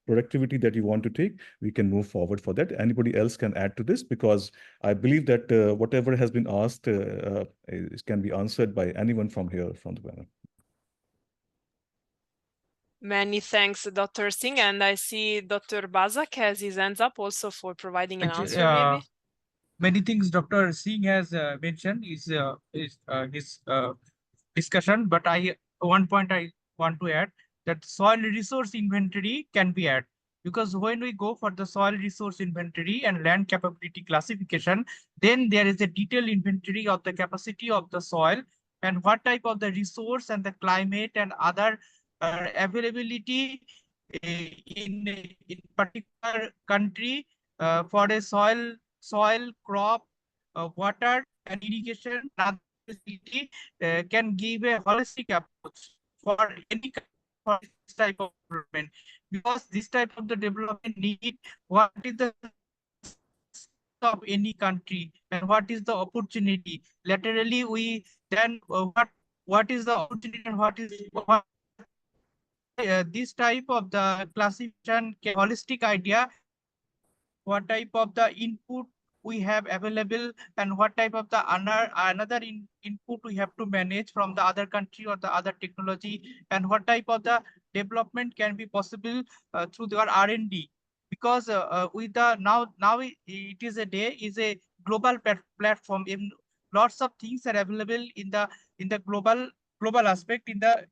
productivity that you want to take, we can move forward for that. Anybody else can add to this because I believe that whatever has been asked can be answered by anyone from here, from the panel. Many thanks, Dr. Singh. And I see Dr. Bazak has his hands up also for providing an answer, maybe. Many things Dr. Singh has mentioned is his discussion, but one point I want to add that soil resource inventory can be added because when we go for the soil resource inventory and land capability classification, then there is a detailed inventory of the capacity of the soil and what type of the resource and the climate and other availability in particular country for a soil, crop, water and irrigation facility can give a holistic approach for any for this type of development because this type of the development need what is the of any country and what is the opportunity laterally we then what is the opportunity and what is this type of the classification holistic idea what type of the input we have available and what type of the another input we have to manage from the other country or the other technology and what type of the development can be possible through their R&D because with the now it is a global platform in lots of things are available in the global aspect in the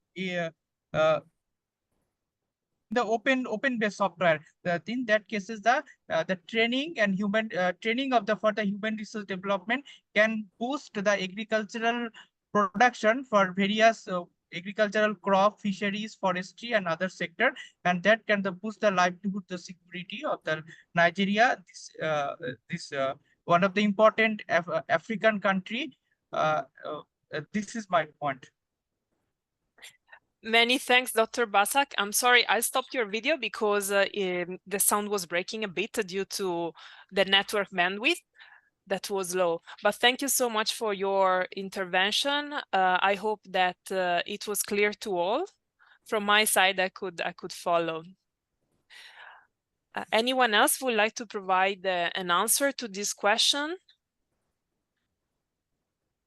the open based software. In that cases, the training and human training of the for the human resource development can boost the agricultural production for various agricultural crop, fisheries, forestry, and other sector, and that can boost the livelihood, the security of the Nigeria. This one of the important African country. This is my point. Many thanks, Dr. Basak. I'm sorry, I stopped your video because the sound was breaking a bit due to the network bandwidth that was low. But thank you so much for your intervention. I hope that it was clear to all. From my side, I could follow. Anyone else would like to provide an answer to this question?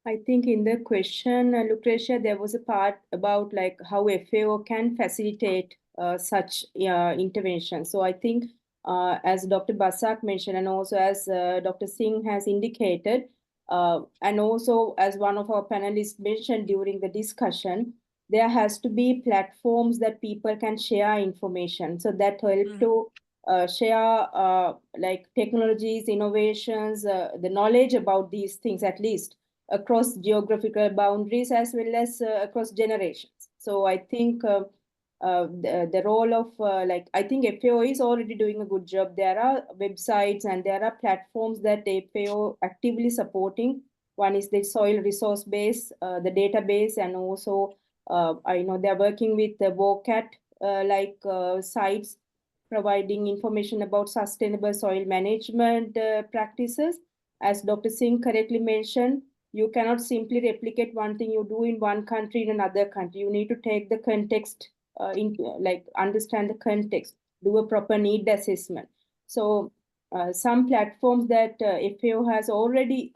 I think in the question, Lucretia, there was a part about like how FAO can facilitate such intervention. So I think as Dr. Basak mentioned, and also as Dr. Singh has indicated, and also as one of our panelists mentioned during the discussion, there has to be platforms that people can share information. So that help to share like technologies, innovations, the knowledge about these things at least across geographical boundaries as well as across generations. So I think the role of like, I think FAO is already doing a good job. There are websites and there are platforms that FAO actively supporting. One is the soil resource base, the database, and also I know they're working with the WOCAT sites, providing information about sustainable soil management practices. As Dr. Singh correctly mentioned, you cannot simply replicate one thing you do in one country in another country. You need to take the context, understand the context, do a proper need assessment. So some platforms that FAO has already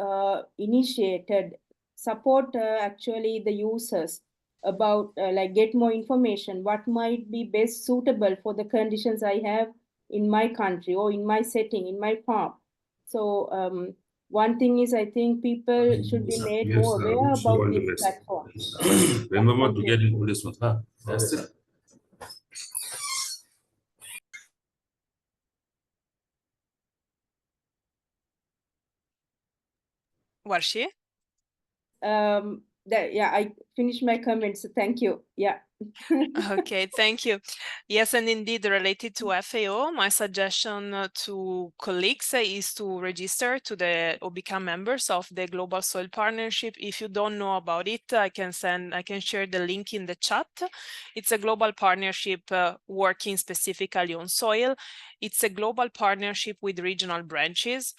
initiated support actually the users about like get more information, what might be best suitable for the conditions I have in my country or in my setting, in my farm. So one thing is, I think people should be made more aware about these platforms. Remember to get into this one, huh? That's it. Warshi? Yeah, I finished my comments. So thank you. Yeah. Okay, thank you. Yes, and indeed, related to FAO, my suggestion to colleagues is to register to or become members of the Global Soil Partnership. If you don't know about it, I can share the link in the chat. It's a global partnership working specifically on soil. It's a global partnership with regional branches.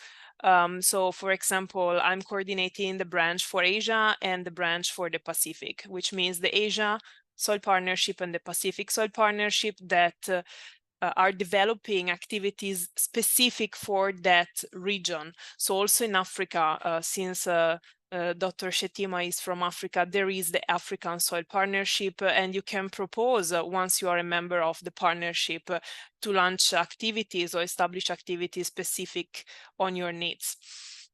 So for example, I'm coordinating the branch for Asia and the branch for the Pacific, which means the Asia Soil Partnership and the Pacific Soil Partnership that are developing activities specific for that region. So also in Africa, since Dr. Shetima is from Africa, there is the African Soil Partnership, and you can propose, once you are a member of the partnership, to launch activities or establish activities specific on your needs.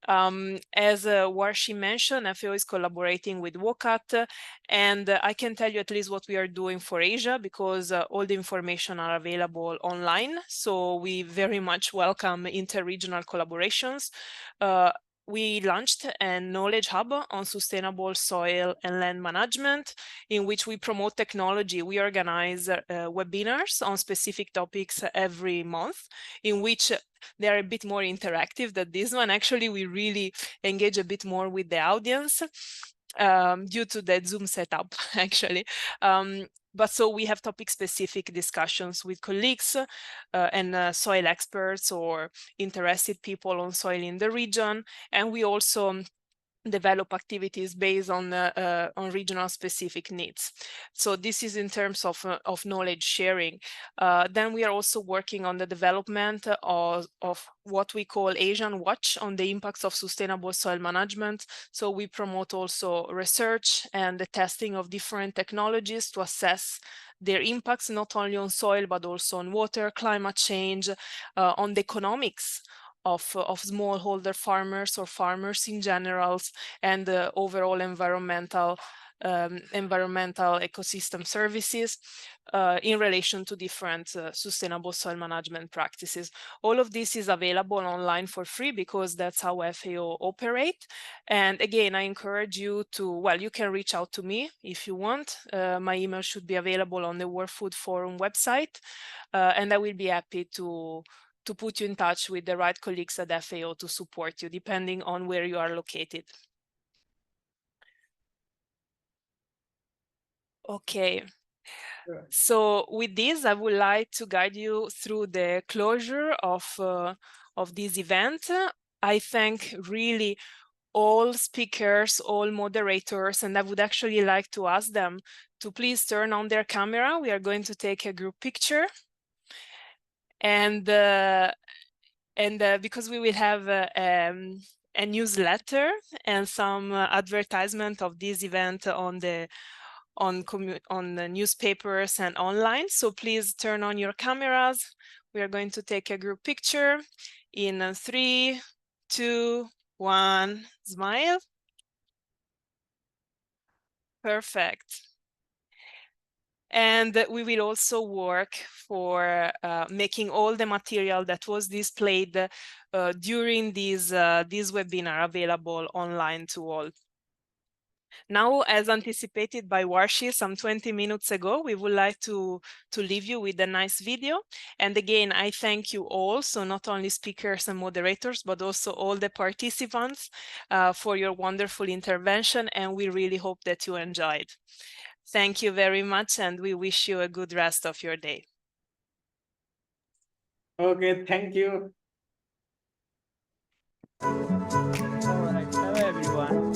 As Warshi mentioned, FAO is collaborating with WOCAT, and I can tell you at least what we are doing for Asia, because all the information are available online. So we very much welcome inter-regional collaborations. We launched a knowledge hub on sustainable soil and land management, in which we promote technology. We organize webinars on specific topics every month, in which they are a bit more interactive than this one. Actually, we really engage a bit more with the audience due to the Zoom setup, actually. But so we have topic-specific discussions with colleagues and soil experts or interested people on soil in the region. And we also develop activities based on regional specific needs. So this is in terms of knowledge sharing. Then we are also working on the development of what we call Asian Watch on the impacts of sustainable soil management. So we promote also research and the testing of different technologies to assess their impacts not only on soil, but also on water, climate change, on the economics of smallholder farmers or farmers in general, and the overall environmental environmental ecosystem services in relation to different sustainable soil management practices. All of this is available online for free because that's how FAO operate. And again, I encourage you to, well, you can reach out to me if you want. My email should be available on the World Food Forum website, and I will be happy to put you in touch with the right colleagues at FAO to support you, depending on where you are located. Okay. So with this, I would like to guide you through the closure of this event. I thank really all speakers, all moderators, and I would actually like to ask them to please turn on their camera. We are going to take a group picture. And because we will have a newsletter and some advertisement of this event on the newspapers and online. So please turn on your cameras. We are going to take a group picture in 3, 2, 1, smile. Perfect. And we will also work for making all the material that was displayed during this webinar available online to all. Now, as anticipated by Warshi some 20 minutes ago, we would like to leave you with a nice video. And again, I thank you all, so not only speakers and moderators, but also all the participants for your wonderful intervention, and we really hope that you enjoyed. Thank you very much, and we wish you a good rest of your day. Okay, thank you. All right, hello everyone.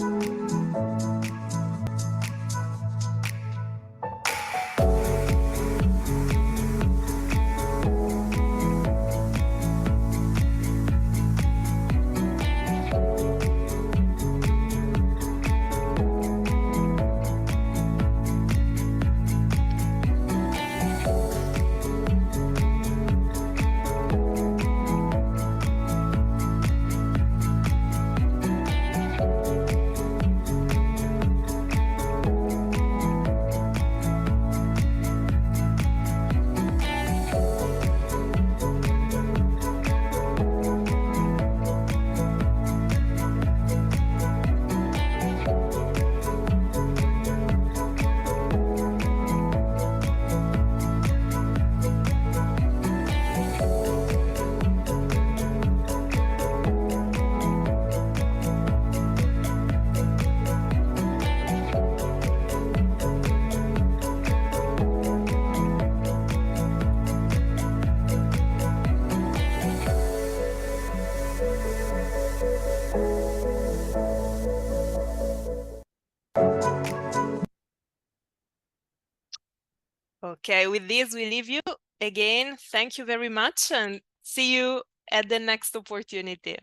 Okay, with this, we leave you. Again, thank you very much and see you at the next opportunity.